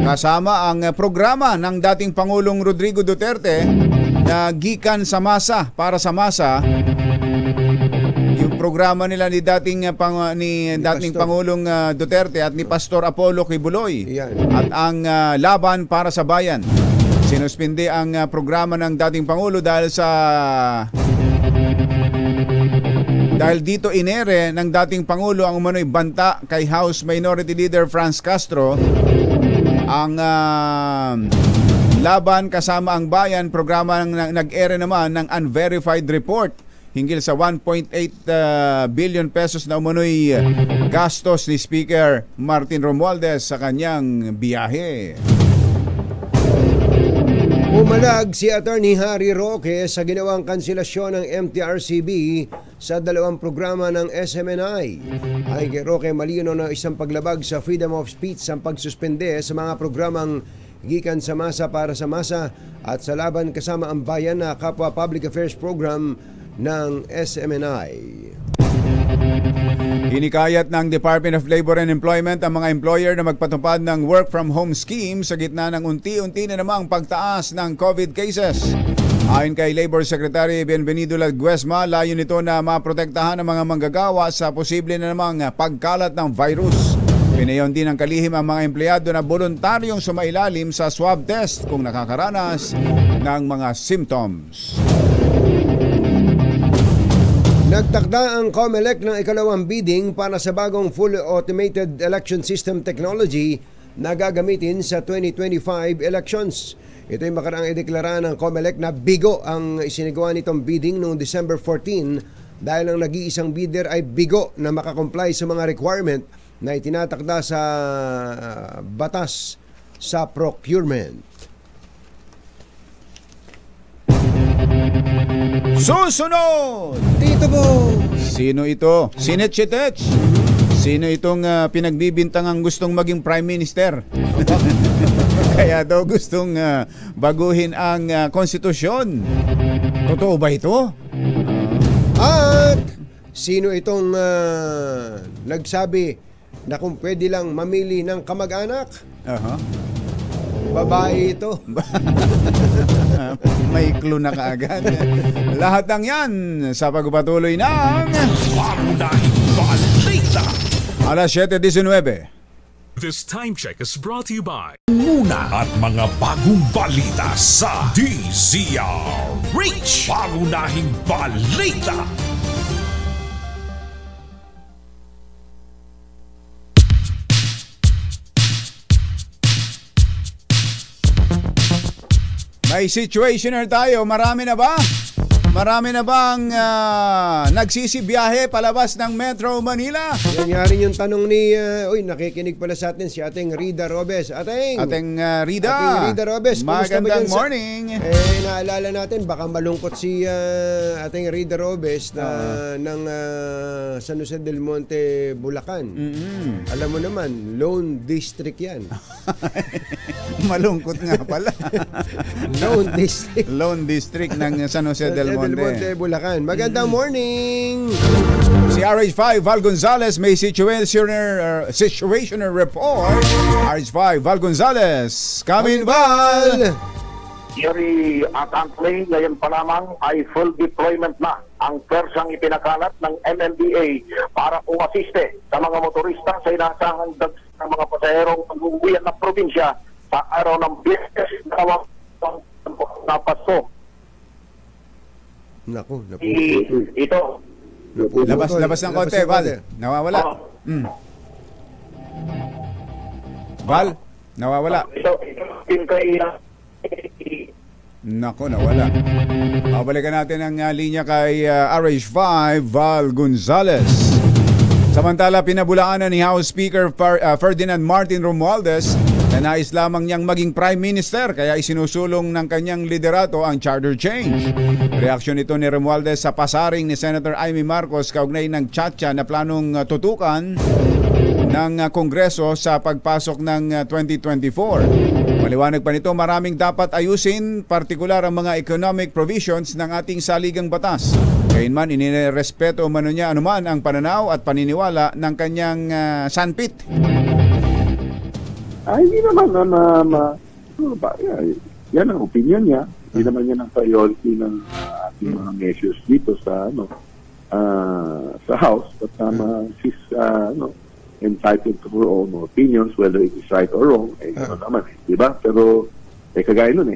Kasama ang programa ng dating Pangulong Rodrigo Duterte na Gikan sa Masa para sa Masa. Yung programa nila ni dating Pangulong Duterte at ni Pastor Apollo Kibuloy. At ang Laban para sa Bayan. Sinuspindi ang programa ng dating Pangulo dahil dito inere ng dating Pangulo ang umano'y banta kay House Minority Leader Franz Castro. Ang Laban kasama ang Bayan, programa nag-ere naman ng unverified report hinggil sa 1.8 billion pesos na umano'y gastos ni Speaker Martin Romualdez sa kanyang biyahe. Umalag si Attorney Harry Roque sa ginawang kanselasyon ng MTRCB sa 2 programa ng SMNI. Ayon kay Roque, malino na isang paglabag sa freedom of speech ang pagsuspende sa mga programang Gikan sa Masa para sa Masa at sa Laban kasama ang Bayan na kapwa public affairs program ng SMNI. Hinikayat ng Department of Labor and Employment ang mga employer na magpatupad ng work from home scheme sa gitna ng unti-unti na namang pagtaas ng COVID cases. Ayon kay Labor Secretary Bienvenido Laguesma, layo nito na maprotektahan ang mga manggagawa sa posible na namang pagkalat ng virus. Pinayon din ng kalihim ang mga empleyado na voluntaryong sumailalim sa swab test kung nakakaranas ng mga symptoms. Nagtakda ang COMELEC ng ikalawang bidding para sa bagong fully automated election system technology na gagamitin sa 2025 elections. Ito ay makaraang ideklara ng COMELEC na bigo ang isinagawa nitong bidding noong December 14 dahil ang nag-iisang bidder ay bigo na makakomply sa mga requirement na itinatakda sa batas sa procurement. Susunod! Dito po! Sino ito? Sinetchetech! Sino itong pinagbibintangang gustong maging Prime Minister? Kaya daw gustong baguhin ang konstitusyon. Totoo ba ito? At sino itong nagsabi na kung pwede lang mamili ng kamag-anak? Babae ito. May clue na kaagad. Lahat ng yan sa pagpapatuloy ng Pangunahing Balita. Alas 7:19. This time check is brought to you by Muna at mga bagong balita sa DZRH. Pangunahing Balita. May situationer tayo. Marami na ba? Marami na bang nagsisibiyahe palabas ng Metro Manila? Yan nga rin yung tanong ni, nakikinig pala sa atin si Ating Rida Robes. Ating Rida Robes, magandang morning. Naalala natin, baka malungkot si Ating Rida Robes na ng San Jose del Monte, Bulacan. Alam mo naman, Lone District yan. Malungkot nga pala. Lone District ng San Jose del Monte, Bulacan. Magandang morning! Si RH5 Val Gonzales may situationer report. RH5 Val Gonzales, come in, Val! Yuri at Anthony, ngayon pa lamang ay full deployment na ang persang ipinakalat ng MMDA para umasiste sa mga motorista sa inaasahang dags ng mga pasaherong pag-uwian ng probinsya sa araw ng Biyernes na Pasko. Naku. Ito. Labas ng konti, Val. Nawawala. Val, nawawala. Ito kay Nako, nawala. Balikan natin ang linya kay RH5, Val Gonzales. Samantala, pinabulaanan ni House Speaker Ferdinand Martin Romualdez na nais lamang niyang maging Prime Minister kaya isinusulong ng kanyang liderato ang charter change. Reaksyon ito ni Romualdez sa pasaring ni Senator Amy Marcos kaugnay ng tchatcha na planong tutukan ng Kongreso sa pagpasok ng 2024. Maliwanag pa nito, maraming dapat ayusin, partikular ang mga economic provisions ng ating saligang batas. Gayunman, inirespeto umano niya anuman ang pananaw at paniniwala ng kanyang sanpit. Hindi naman yan ang opinion niya. Hindi naman yan ang priority ng ating mga measures dito sa sa House. But she's entitled to her own opinions, whether it is right or wrong, naman, diba? Pero, kagaya nun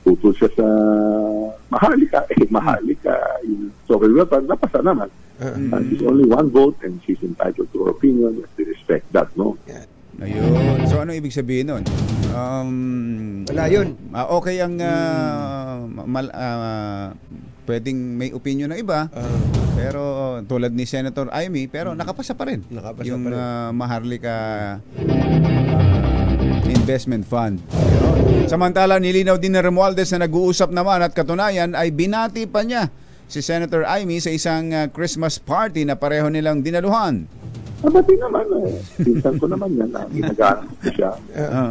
tutol siya sa mahalika, so, napasa naman. She's only one vote and she's entitled to her opinion, and we respect that, no? Ayun. So, ano ibig sabihin nun? Wala yun. Okay ang pwedeng may opinion ng iba, pero tulad ni Senator Amy, pero nakapasa pa rin. Yung Maharlika Investment Fund. Samantala, nilinaw din ni Romualdez na nag-uusap naman at katunayan ay binati pa niya si Senator Amy sa isang Christmas party na pareho nilang dinaluhan. Abati naman, pinsan ko naman yan. Ginagaan ko siya.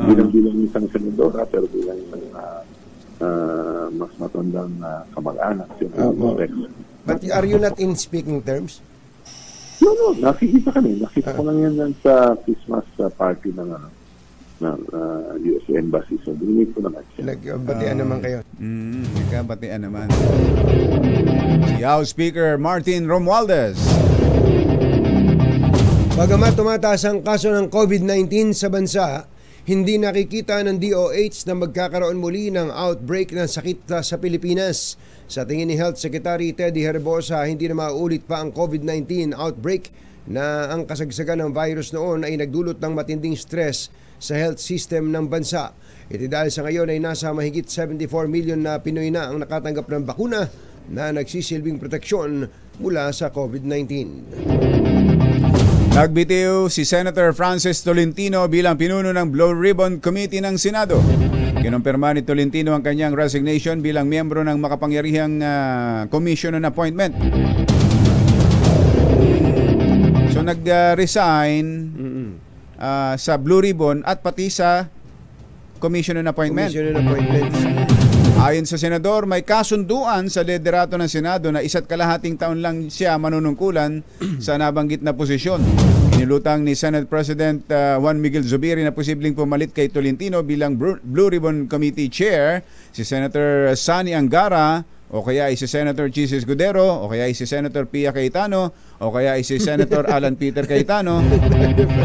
Bilang isang senadora, pero bilang mas matandang kamag-anak. But are you not in speaking terms? No, nakikita kami. Nakita ko lang yan sa Christmas party ng US Embassy. So, dinimit ko naman siya. Nagbatian naman kayo. Nagkabatian naman. Si House Speaker Martin Romualdez. Bagamat tumataas ang kaso ng COVID-19 sa bansa, hindi nakikita ng DOH na magkakaroon muli ng outbreak ng sakit sa Pilipinas. Sa tingin ni Health Secretary Teddy Herbosa, hindi na mauulit pa ang COVID-19 outbreak na ang kasagsagan ng virus noon ay nagdulot ng matinding stress sa health system ng bansa. Ito dahil sa ngayon ay nasa mahigit 74 million na Pinoy na ang nakatanggap ng bakuna na nagsisilbing proteksyon mula sa COVID-19. Nagbitiw si Senator Francis Tolentino bilang pinuno ng Blue Ribbon Committee ng Senado. Kinumpirma ni Tolentino ang kanyang resignation bilang miyembro ng makapangyarihang commission on appointment. So nag-resign sa Blue Ribbon at pati sa commission on appointment. Ayon sa senador, may kasunduan sa liderato ng Senado na 1.5 taon lang siya manunungkulan sa nabanggit na posisyon. Inilutang ni Senate President Juan Miguel Zubiri na posibleng pumalit kay Tolentino bilang Blue Ribbon Committee Chair si Senator Sani Angara, o kaya si Senator Chis Escudero, o kaya si Senator Pia Cayetano, o kaya si Senator Alan Peter Cayetano,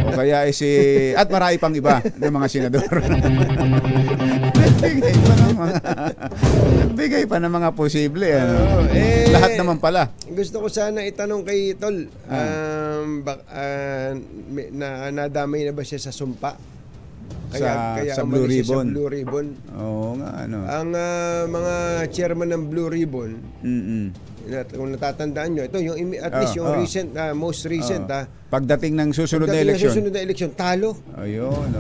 o kaya at marami pang iba ng mga senador. Nagbigay pa ng mga posible. Lahat naman pala. Gusto ko sana itanong kay Tol, nadamay na ba siya sa sumpa? Kaya sa Blue Ribbon. Sa Blue Ribbon. Oo nga, Ang mga chairman ng Blue Ribbon, kung natatandaan nyo, ito yung at least yung recent, most recent. Pagdating ng susunod na eleksyon. Talo. Ayun,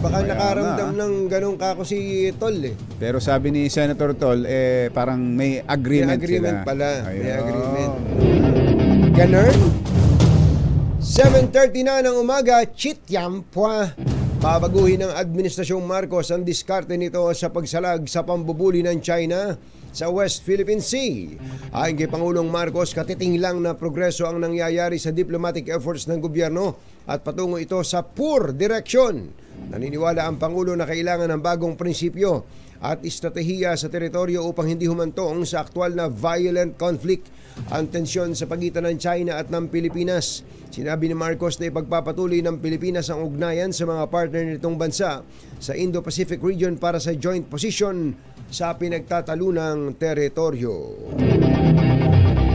Baka nakaramdam ng ganong kako si Tol Pero sabi ni Senator Tol, parang may agreement sila. May agreement pala. May agreement. Ganun. 7:30 na ng umaga, Chityam Pwa. Babaguhin ng Administrasyong Marcos ang diskarte nito sa pagsalag sa pambubuli ng China sa West Philippine Sea. Ayon kay Pangulong Marcos, katiting lang na progreso ang nangyayari sa diplomatic efforts ng gobyerno at patungo ito sa poor direction. Naniniwala ang Pangulo na kailangan ng bagong prinsipyo at estratehiya sa teritoryo upang hindi humantong sa aktwal na violent conflict ang tensyon sa pagitan ng China at ng Pilipinas. Sinabi ni Marcos na ipagpapatuloy ng Pilipinas ang ugnayan sa mga partner nitong bansa sa Indo-Pacific region para sa joint position sa pinagtatalunang teritoryo.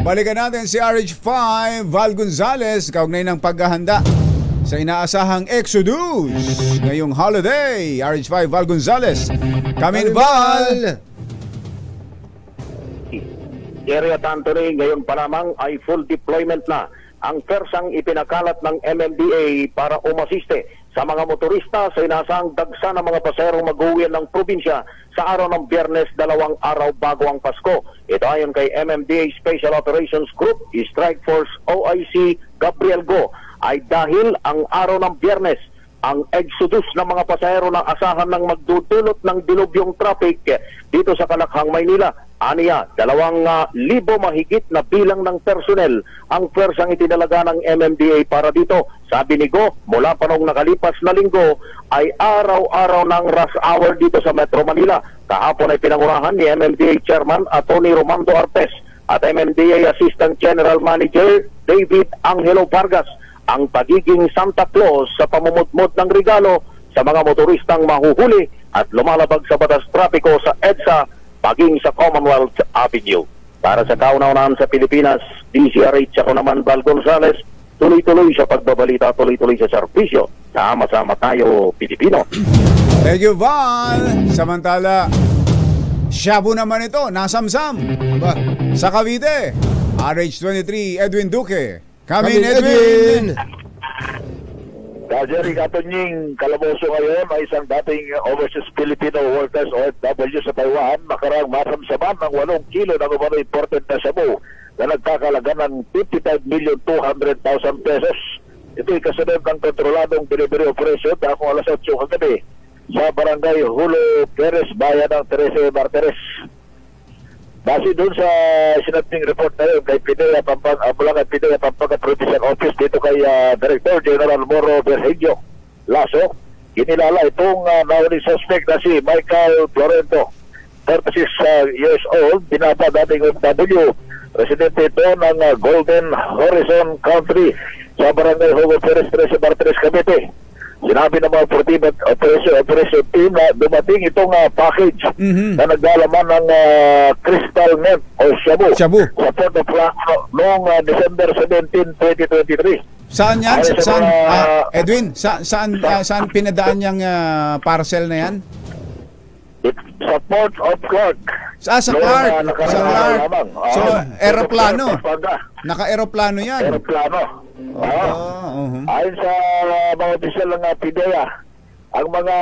Balikan natin si RH5 Val Gonzales kaugnay ng paghahanda sa inaasahang Exodus ngayong holiday. RH5 Val Gonzales, Kamin Val! Area Tantoy, ngayon pa lamang ay full deployment na ang persang ipinakalat ng MMDA para umasiste sa mga motorista sa inasang dagsa ng mga paserong mag-uwi ng probinsya sa araw ng Biyernes, 2 araw bago ang Pasko. Ito ayon kay MMDA Special Operations Group, Strike Force OIC Gabriel Go, ay dahil ang araw ng Biyernes, ang exodus ng mga pasahero ng asahan ng magdudulot ng dilubyong traffic dito sa Kalakhang, Maynila. Aniya, 2,000 mahigit na bilang ng personnel ang pwersang itinalaga ng MMDA para dito. Sabi ni Go, mula pa noong nakalipas na linggo ay araw-araw ng rush hour dito sa Metro Manila. Kahapon ay pinangurahan ni MMDA Chairman Atty. Romando Artes at MMDA Assistant General Manager David Angelo Vargas ang pagiging Santa Claus sa pamumudmod ng regalo sa mga motoristang mahuhuli at lumalabag sa batas trapiko sa EDSA paging sa Commonwealth Avenue. Para sa kauna-unahan sa Pilipinas, DCRH ako naman Val Gonzales, tuloy-tuloy sa pagbabalita, tuloy-tuloy sa serbisyo. Sama-sama tayo, Pilipino. Thank you, Val! Samantala, Shabu naman ito, nasamsam. Sa Cavite, RH23, Edwin Duque. Kamin, Edwin! Jerry Katonying Calaboso ngayon ay isang dating overseas Filipino workers OFW sa Taiwan nakarang masamsaman ng 8 kilo ng umano imported na shabu na nagkakalaga ng 55,200,000 pesos. Ito ay kasunod ng kontroladong delivery operation dakong alas 8 kagabi sa barangay Hulo Perez, bayan ng Teresa Martires. Base doon sa sinabing report na yun kay Pidea mula kay Pidea Pampanga Provincial Office dito kay Director General Moro Berhegio Lasso, kinilala itong naunang suspect na si Michael Florento, 36 years old, binaba dating OFW, residente ito ng Golden Horizon Country sa barangay Hugo Perez, Teresa Martires, Cavite. Sinabi ng mga operation team na dumating itong package na naglalaman ng crystal meth o shabu sa Port of Lacro noong December 17, 2023. Saan yan? Edwin, saan pinadaan yung parcel na yan? Sa Port of Clark. Sa Clark. Sa Clark. So, aeroplano. Naka-aeroplano yan. Aeroplano. Ayon sa mga opisyal ng PIDEA, ang mga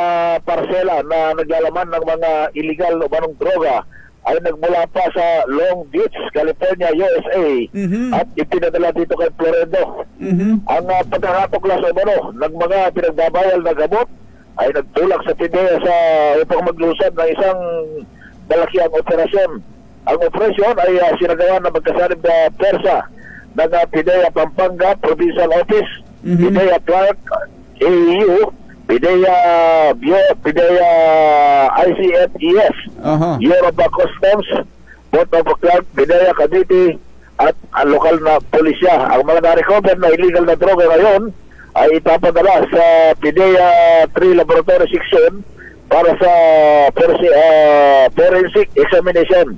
parsela na naglalaman ng mga illegal o manong droga ay nagmula pa sa Long Beach, California, USA at ipinadala dito kay Florendo. Ang pagkakatuklas o ng mga pinagbabayal na gamot ay nagtulak sa PIDEA upang maglusad ng isang malakiang operasyon. Ang operasyon ay sinagawa ng magkasanib na persa ng PIDEA Pampanga Provincial Office, PIDEA Clark, AEU, PIDEA ICFES, Europa Customs, Port of Clark, PIDEA Cavite at ang lokal na pulisya. Ang mga na-recover na illegal na droga ngayon ay ipapadala sa PIDEA 3 Laboratory Section para sa forensic examination.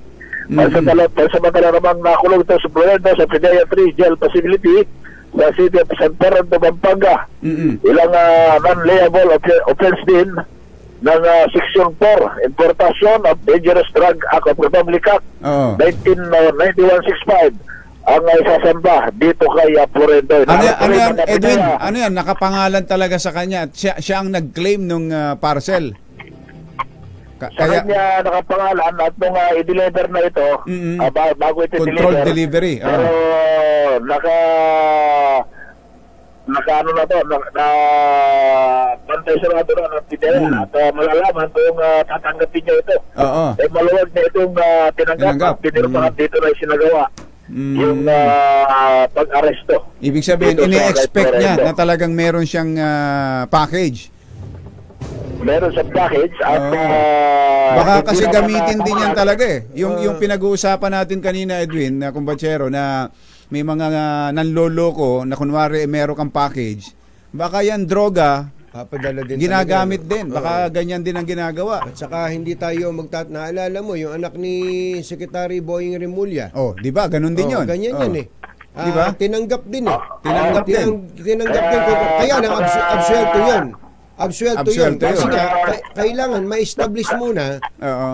Pansamantala namang nakulong ito sa Florida sa PIDEA 3 Jail Facility sa City of San Fernando, Pampanga. Ilang non-liable offense din ng Section 4, Importation of Dangerous Drug Act of Republic Act 9165 ang isasamba dito kay Florida. Ano yan, Edwin? Ano yan? Nakapangalan talaga sa kanya at siya ang nag-claim nung parcel. Kaya kanya nakapangalan at nung i-deliver na ito, bago ito controlled delivery. Pero naka-ano na to, pantay sa mga doon ng PIDEA at malalaman kung tatanggapin niya ito. Maluwag na itong tinanggap. Pinirmahan dito na sinagawa yung pag-aresto. Ibig sabihin, ini-expect niya na talagang meron siyang package. meron sa package at baka kasi gamitin din yan talaga eh. Yung pinag-uusapan natin kanina, Edwin, na kumbatsero, na may mga nanloloko na kunwari meron kang package, baka yan droga, papadala din ginagamit din. Baka ganyan din ang ginagawa. At saka hindi tayo naalala mo yung anak ni Secretary Boying Remulla. Oh, di ba? Ganun din yun. Ganyan yan eh. Diba? Tinanggap din eh. Tinanggap din. Tinanggap din. Kaya nang absuelto yun. Absuelto yun. Kasi kailangan ma-establish muna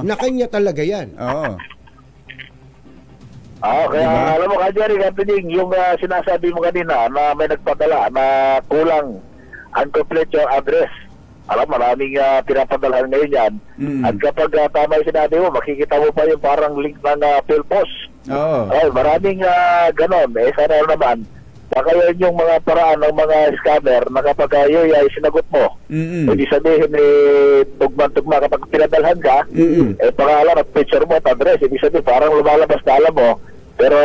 na kanya talaga yan. Oo. Kaya alam mo, Jerry, Kapining, yung sinasabi mo kanina na may nagpadala na kulang incomplete your address. Alam, maraming pinapadalahan ngayon yan. At kapag tama yung sinabi mo, makikita mo pa yung parang link ng PhilPost. Maraming ganon. Sana naman, baka yun yung mga paraan ng mga scammer na kapag yun ay sinagot mo. Hindi sabihin tugma-tugma kapag pinadalhan ka, pangalan at picture mo at address. Hindi sabihin parang lumalabas na alam mo, pero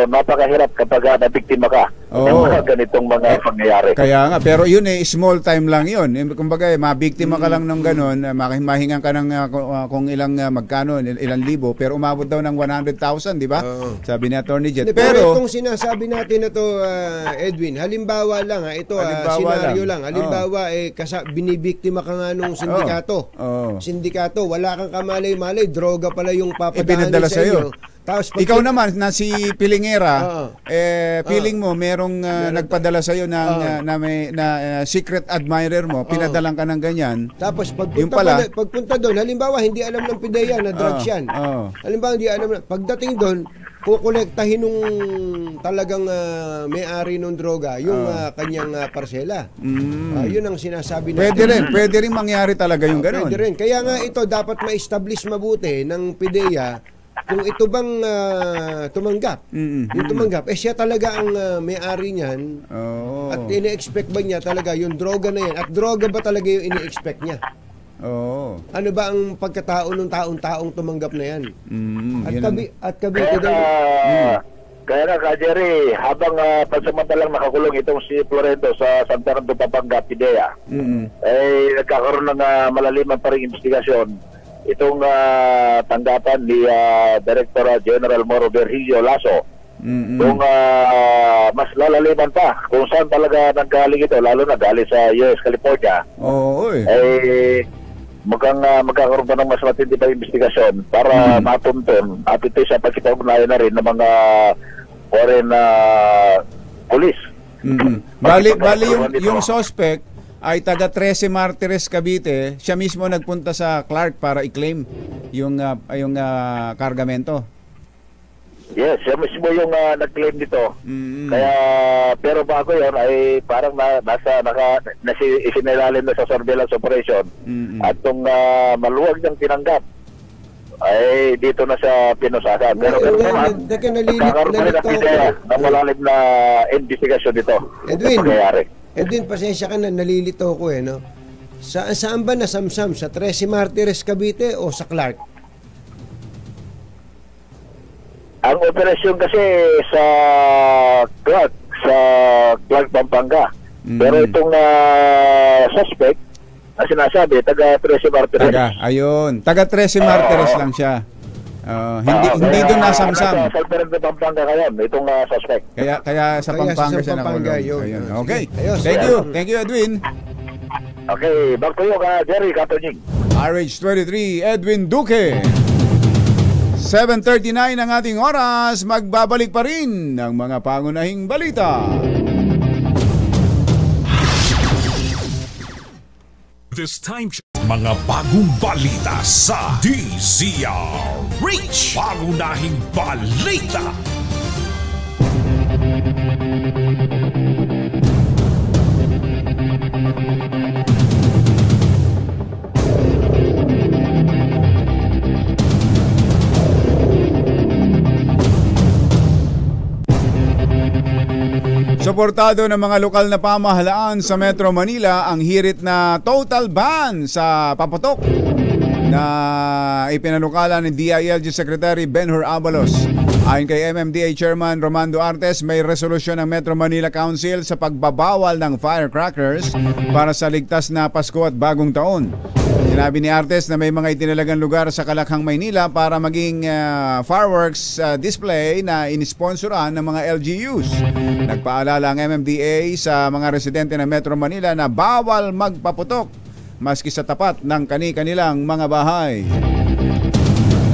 napakahirap kapag nabiktima ka ng mga ganitong mga pangyayari. Kaya nga, pero yun small time lang yun. Kumbaga, mabiktima ka lang ng ganun, mahingan ka ng kung ilang magkano, ilang libo, pero umabot daw ng 100,000, di ba? Sabi ni Attorney Jet. Pero itong sinasabi natin na to, Edwin, halimbawa lang, ito senaryo lang. Halimbawa, binibiktima ka nga nung sindikato. Sindikato, wala kang kamalay-malay, droga pala yung papadala sa iyo. Tapos ikaw naman na si Pilingera, feeling mo merong nagpadala sa iyo ng secret admirer mo, pinadalang ka ng ganyan. Tapos pagpunta doon, halimbawa hindi alam ng PIDEA na drugs yan. Halimbawa hindi alam pagdating doon, kukolektahin nung talagang may-ari ng droga yung kanyang parsela. Yun ang sinasabi natin. Pwede rin mangyari talaga yung gano'n. Pwede rin. Kaya nga ito dapat ma-establish mabuti ng PIDEA kung ito bang tumanggap. Yung tumanggap, siya talaga ang may-ari niyan. At ini-expect ba niya talaga yung droga na yan? At droga ba talaga yung ini-expect niya? Ano ba ang pagkatao ng taong tumanggap na yan? At Cavite din. Kaya nga, Jerry, habang pansamantalang nakakulong itong si Florendo sa San Fernando, Pampanga, PIDEA, nagkakaroon ng malaliman pa rin investigasyon itong tanggapan ni Director General Moro Virgilio Lasso. Kung mas lalaliman pa kung saan talaga nanggaling ito, lalo na galing sa US, California, magkakaroon pa ng mas matindi pa investigasyon para matuntun at ito sa pagkita-ugnayan na rin ng mga foreign police. Bali yung suspect ay taga 13 Martires, Cavite. Siya mismo nagpunta sa Clark para i-claim yung kargamento. Yes, siya mismo yung nag-claim dito. Kaya pero bago yun ay parang isinilalim na sa surveillance operation. At kung maluwag niyang tinanggap ay dito na sa pinusasan. Pero naman, nagkakaroon na rin ang idea na malalim na investigasyon dito. Edwin, pasensya ka na, nalilito ko no? Saan ba nasamsam? Sa 13 Martires, Cavite o sa Clark? Ang operasyon kasi sa Clark, Pampanga. Pero itong suspect na sinasabi, taga 13 Martires. Taga 13 Martires lang siya. Hindi doon nasamsam. Sa Pampanga ngayon, itong suspect. Kaya sa Pampanga siya nakulong. Okay. Thank you, Edwin. Okay, back to you, Jerry Katonying. RH23, Edwin Duque. 7:39 ang ating oras. Magbabalik pa rin ng mga pangunahing balita. This time mga bagong balita sa DZRH. Pangunahing balita. Suportado ng mga lokal na pamahalaan sa Metro Manila ang hirit na total ban sa paputok na ipinanukala ni DILG Secretary Benhur Abalos. Ayon kay MMDA Chairman Romando Artes, may resolusyon ng Metro Manila Council sa pagbabawal ng firecrackers para sa ligtas na Pasko at Bagong Taon. Sinabi ni Artes na may mga itinalagang lugar sa Kalakhang, Maynila para maging fireworks display na inisponsoran ng mga LGUs. Nagpaalala ang MMDA sa mga residente ng Metro Manila na bawal magpaputok maski sa tapat ng kani-kanilang mga bahay.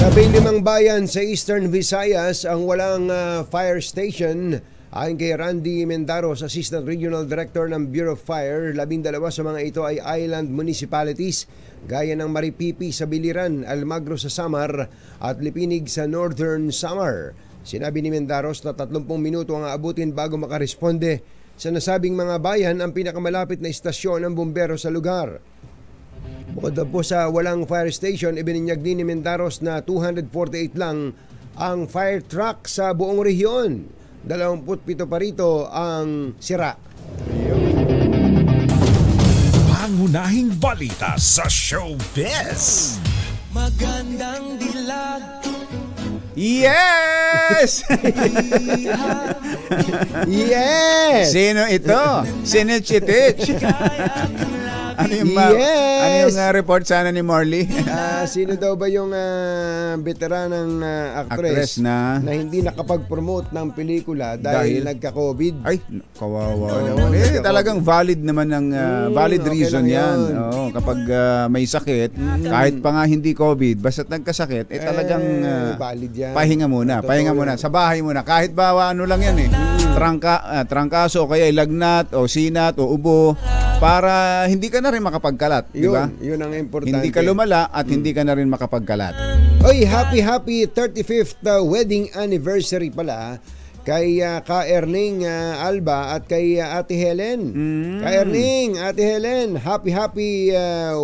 15 bayan sa Eastern Visayas ang walang fire station. Ayon kay Randy Mendaros, Assistant Regional Director ng Bureau of Fire, 12 sa mga ito ay island municipalities gaya ng Maripipi sa Biliran, Almagro sa Samar at Lipinig sa Northern Samar. Sinabi ni Mendaros na 30 minuto ang aabutin bago makaresponde sa nasabing mga bayan ang pinakamalapit na istasyon ng bumbero sa lugar. Bukod po sa walang fire station, ibininyag din ni Mendaros na 248 lang ang fire truck sa buong rehiyon. 27 pa rito ang sira. Pangunahing balita sa showbiz. Magandang dilag. Yes! Yes! Sino ito? Sinitch-itich. Ano yung, report sana ni Marley? Sino daw ba yung veteranang actress na hindi nakapag-promote ng pelikula dahil nagka-COVID? Ay, kawawa naman. Talagang valid naman ng valid reason yan. Oo, kapag may sakit, kahit pa nga hindi COVID, basta't nagkasakit, talagang valid yan. Pahinga muna. Sa bahay muna. Kahit ba ano lang yan trangkaso o kaya lagnat o sinat o ubo para hindi ka na rin makapagkalat, di ba? Yun ang importante. Hindi ka lumala at hindi ka na rin makapagkalat. Oy, happy 35th wedding anniversary pala kay Ka Erning Alba at kay Ate Helen. Ka Erning, Ate Helen, happy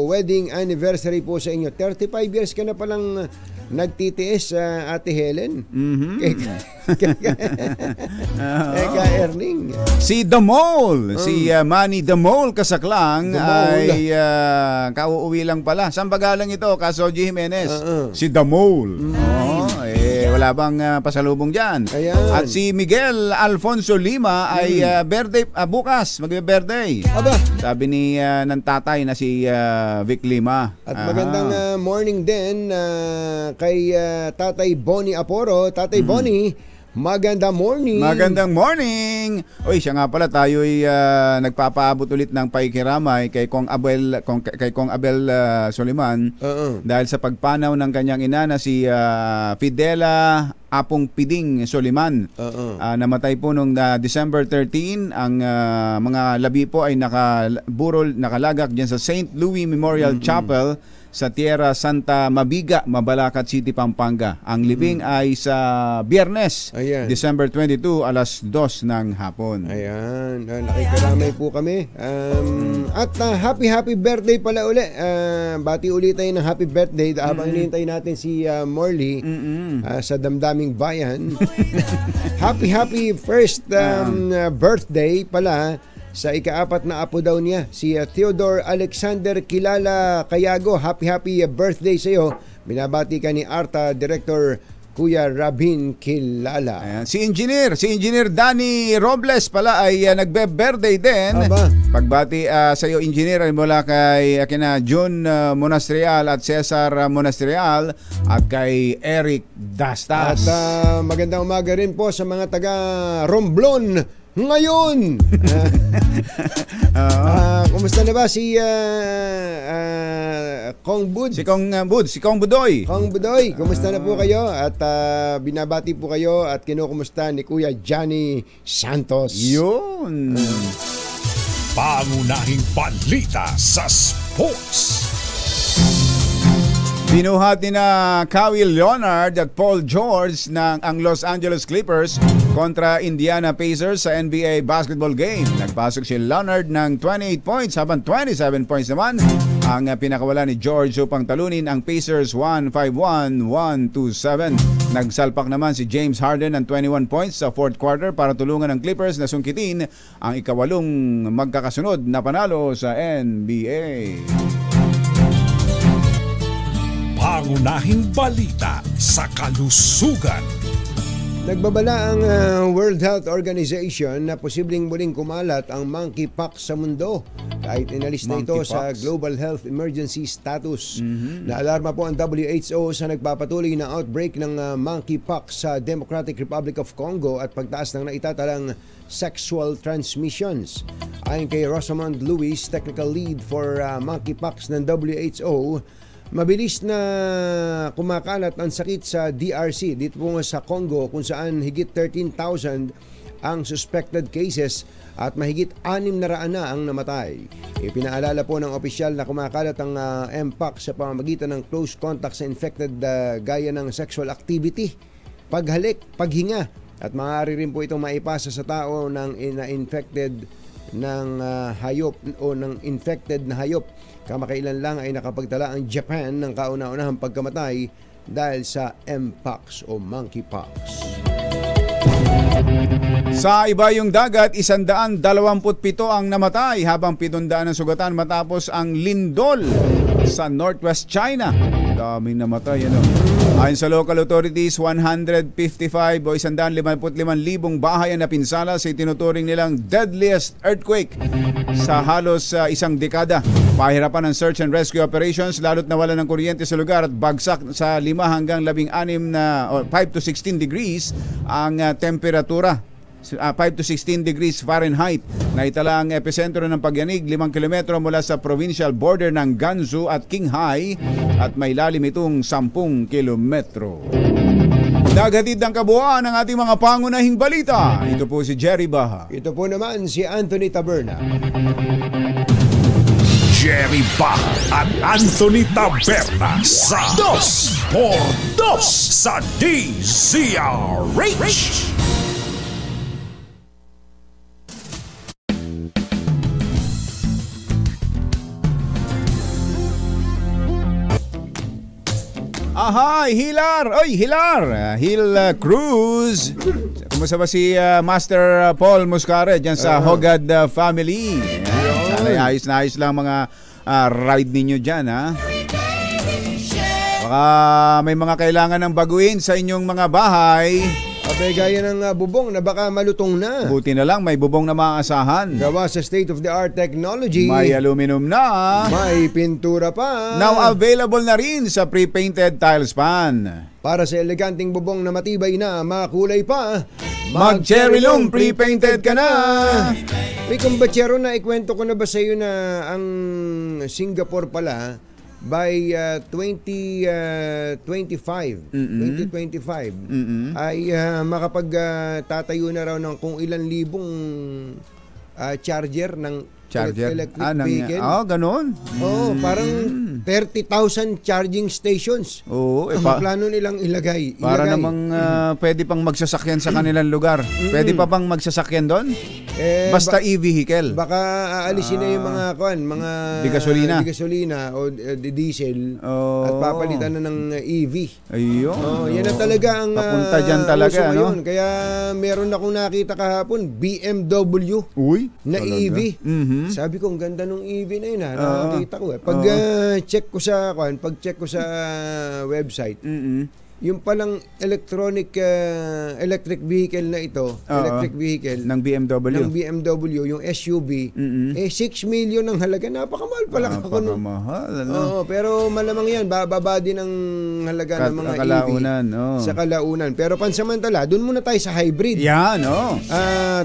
wedding anniversary po sa inyo. 35 years ka na palang nagtitiis Ate Helen. Ka Erning. Si The Mole, si Manny The Mole Kasaklang ay kauuwi lang pala. Saan ba galang ito? Kasoji Jimenez. Si The Mole. Wala bang pasalubong dyan? Ayan. At si Miguel Alfonso Lima ay birthday bukas, magbe-birthday. Sabi ni ng tatay na si Vic Lima. At magandang morning din kay Tatay Bonnie Aporo. Tatay Bonnie, magandang morning. Magandang morning. Oy, siya nga pala, tayo ay nagpapaabot ulit ng pakikiramay kay Kong Abel Soliman dahil sa pagpanaw ng kanyang ina na si Fidela Apong Piding Soliman. Namatay po nung December 13. Ang mga labi po ay nakalagak diyan sa St. Louis Memorial Chapel sa Tierra Santa Mabiga, Mabalacat City, Pampanga. Ang libing ay sa Biyernes, December 22, alas 2 ng hapon. Ayan, nakikiramay po kami. At happy birthday pala uli. Bati ulit tayo ng happy birthday habang hinihintay natin si Morley sa damdaming bayan. happy first birthday pala sa ika-4 na apo daw niya, si Theodore Alexander Kilala Kayago. Happy birthday sa iyo. Binabati ka ni ARTA Director Kuya Rabin Kilala. Ayan. Si Engineer Danny Robles pala ay nagbe-birthday din. Pagbati sa iyo, Engineer, ay mula kay kina June Monastrial at Cesar Monastrial at kay Eric Dastas. At magandang umaga rin po sa mga taga Romblon ngayon. Kumusta na ba si Kong Bud? Si Kong Budoy. Kong Budoy, kumusta na po kayo? At binabati po kayo at kinukumusta ni Kuya Johnny Santos. Yun. Pangunahing balita sa sports. Binuhat ni na Kawhi Leonard at Paul George ng ang Los Angeles Clippers kontra Indiana Pacers sa NBA basketball game. Nagpasok si Leonard ng 28 points habang 27 points naman ang pinakawala ni George upang talunin ang Pacers 151-127. Nagsalpak naman si James Harden ng 21 points sa fourth quarter para tulungan ng Clippers na sungkitin ang ikawalong magkakasunod na panalo sa NBA. Pangunahing balita sa kalusugan. Nagbabala ang World Health Organization na posibleng muling kumalat ang monkeypox sa mundo kahit inalis na ito sa Global Health Emergency status. Naalarma po ang WHO sa nagpapatuloy na outbreak ng monkeypox sa Democratic Republic of Congo at pagtaas ng naitatalang sexual transmissions. Ayon kay Rosamond Lewis, Technical Lead for monkeypox ng WHO, mabilis na kumakalat ang sakit sa DRC, dito po sa Congo, kung saan higit 13,000 ang suspected cases at mahigit 600 na ang namatay. Ipinaalala po ng opisyal na kumakalat ang mpox sa pamamagitan ng close contact sa infected gaya ng sexual activity, paghalik, paghinga, at maaari rin po itong maipasa sa tao ng infected ng hayop o ng infected na hayop. Kamakailan lang ay nakapagtala ang Japan ng kauna-unahang pagkamatay dahil sa mpox o monkeypox. Sa ibayong dagat, 127 ang namatay habang 700 ang sugatan matapos ang lindol sa Northwest China. Daming namatay, ano? Ayon sa local authorities, 155 o 155,000 bahay ang napinsala sa itinuturing nilang deadliest earthquake sa halos isang dekada. Pahirapan ang search and rescue operations lalo't nawala ng kuryente sa lugar at bagsak sa 5 hanggang 16 na 5 to 16 degrees ang temperatura. 5 to 16 degrees Fahrenheit. Naitala ang epicentro ng pagyanig 5 kilometro mula sa provincial border ng Gansu at Qinghai at may lalim itong 10 kilometro. Naghatid ng kabuuan ng ating mga pangunahing balita. Ito po si Jerry Baha. Ito po naman si Anthony Taberna. Jerry Baha at Anthony Taberna sa 2x2 sa DZRH. Ahay, Hilar! Oy, Hilar! Hil Cruz! Kumusta ba si Master Paul Muscaret dyan sa Hogad family? Sana ayos na ayos lang mga ride ninyo dyan, ha? Baka may mga kailangan ng baguhin sa inyong mga bahay. Abay, gaya ng bubong na baka malutong na. Buti na lang, may bubong na maaasahan. Gawa sa state-of-the-art technology. May aluminum na. May pintura pa. Now available na rin sa pre-painted tile span. Para sa eleganting bubong na matibay na, makulay pa, mag-Cherylum pre-painted ka na. May kumbachero na ikwento ko na ba sa iyo na ang Singapore pala by 2025 ay makapagtatayo na raw ng kung ilan libong charger ng electric vehicle. Ganon. Parang 30,000 charging stations. Ang plano nilang ilagay. Para namang pwede pang magsasakyan sa kanilang lugar. Pwede pa bang magsasakyan doon? Basta e-vehicle. Baka aalisin na yung mga gasolina o diesel at papalitan na ng EV. Ayun. Yan na talaga ang papunta dyan talaga, no? Kaya meron akong nakita kahapon, BMW na talaga? EV. Sabi ko, ang ganda ng EV na yun, nakakita ko. Pag-check ko sa website, yung palang electric vehicle na ito, electric vehicle ng BMW, yung SUV, 6 million ang halaga. Napakamahal pala. Napakamahal, ano? Pero malamang yan, bababa din ang halaga ng mga kalaunan, EV sa kalaunan. Pero pansamantala, dun muna tayo sa hybrid. Yan,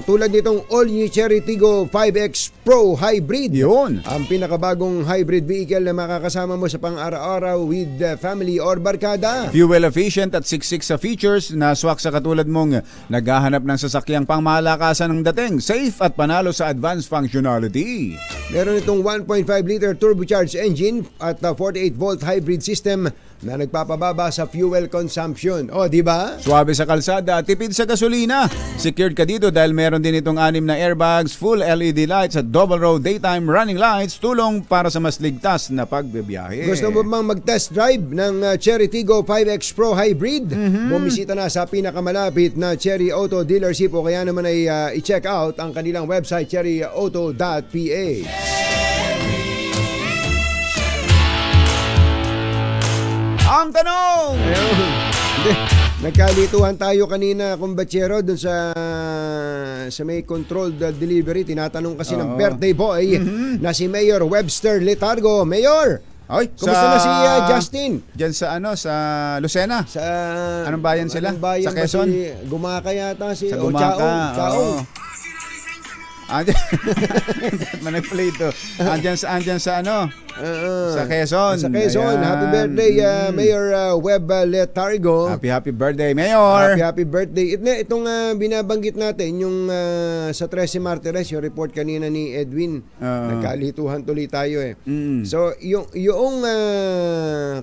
tulad nitong all-new Chery Tiggo 5X Pro Hybrid. Yun. Ang pinakabagong hybrid vehicle na makakasama mo sa pang-araw-araw with family or barkada. Fuel efficient at siksik sa features na swak sa katulad mong naghahanap ng sasakyang pangmalakasan ng dating, safe at panalo sa advanced functionality. Meron itong 1.5 liter turbocharged engine at 48-volt hybrid system na nagpapababa sa fuel consumption. Di ba? Suwabe sa kalsada, tipid sa gasolina. Secured ka dito dahil meron din itong 6 na airbags, full LED lights at double row daytime running lights, tulong para sa mas ligtas na pagbibiyahe. Gusto mo bang mag-test drive ng Chery Tiggo 5X Pro Hybrid? Bumisita na sa pinakamalapit na Chery Auto dealership o kaya naman ay i-check out ang kanilang website cherryauto.ph. Ang tanong! Nagkalituhan tayo kanina, kumbatsero, dun sa may controlled delivery. Tinatanong kasi ng birthday boy na si Mayor Webster Letargo. Mayor! Oy, kumusta na si Justin? Diyan sa sa Lucena. Sa anong bayan sila? Bayan sa Quezon? Gumaka yata si sa Gumaka. Chaong. Manag-play ito. Andyan sa sa Quezon. Sa Quezon. Happy birthday, Mayor Web Letargo. Happy birthday, Mayor. Happy birthday. Itong binabanggit natin, yung sa 13 Martires, yung report kanina ni Edwin. Nagkalituhan tuloy tayo eh. So, yung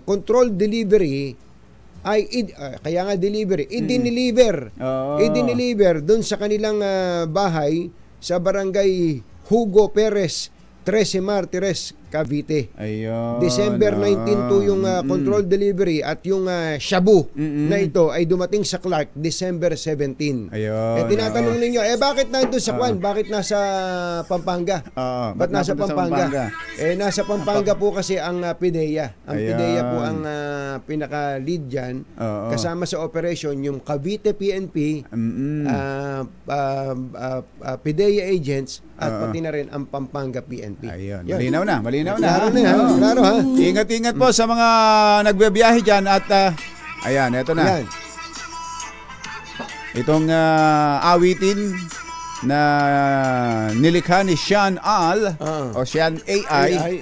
controlled delivery ay kaya nga delivery, i-deliver doon sa kanilang bahay sa barangay Hugo Perez, 13 Martires, Cavite. Ayun. December 19 to yung controlled delivery at yung shabu na ito ay dumating sa Clark December 17. Ayun. Tinatanong ninyo, bakit nandun sa Kwan? Bakit nasa Pampanga? Ba't nasa Pampanga? Nasa Pampanga po kasi ang PIDEA. Ang PIDEA po ang pinaka-lead dyan. Kasama sa operation yung Cavite PNP, PIDEA agents, at pati na rin ang Pampanga PNP. Ayun. Malinaw na. Klaro ha. Ingat-ingat po sa mga nagbebiyahe dyan at ayan, eto na. Ayan. Itong awitin na nilikha ni Sean Al o Sean AI.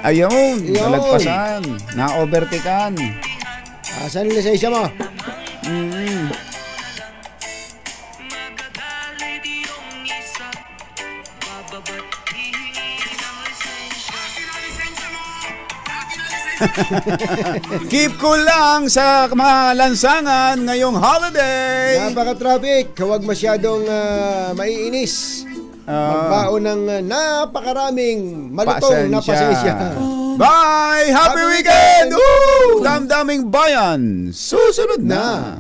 Ayun, nalagpasan, na-overtaken. Saan yung lisensya mo? Keep cool lang sa mga lansangan ngayong holiday. Napaka-traffic, huwag masyadong maiinis. Magbaon ng napakaraming malutong na pasensya. Bye! Happy weekend! Woo! Damdaming bayan! Susunod na!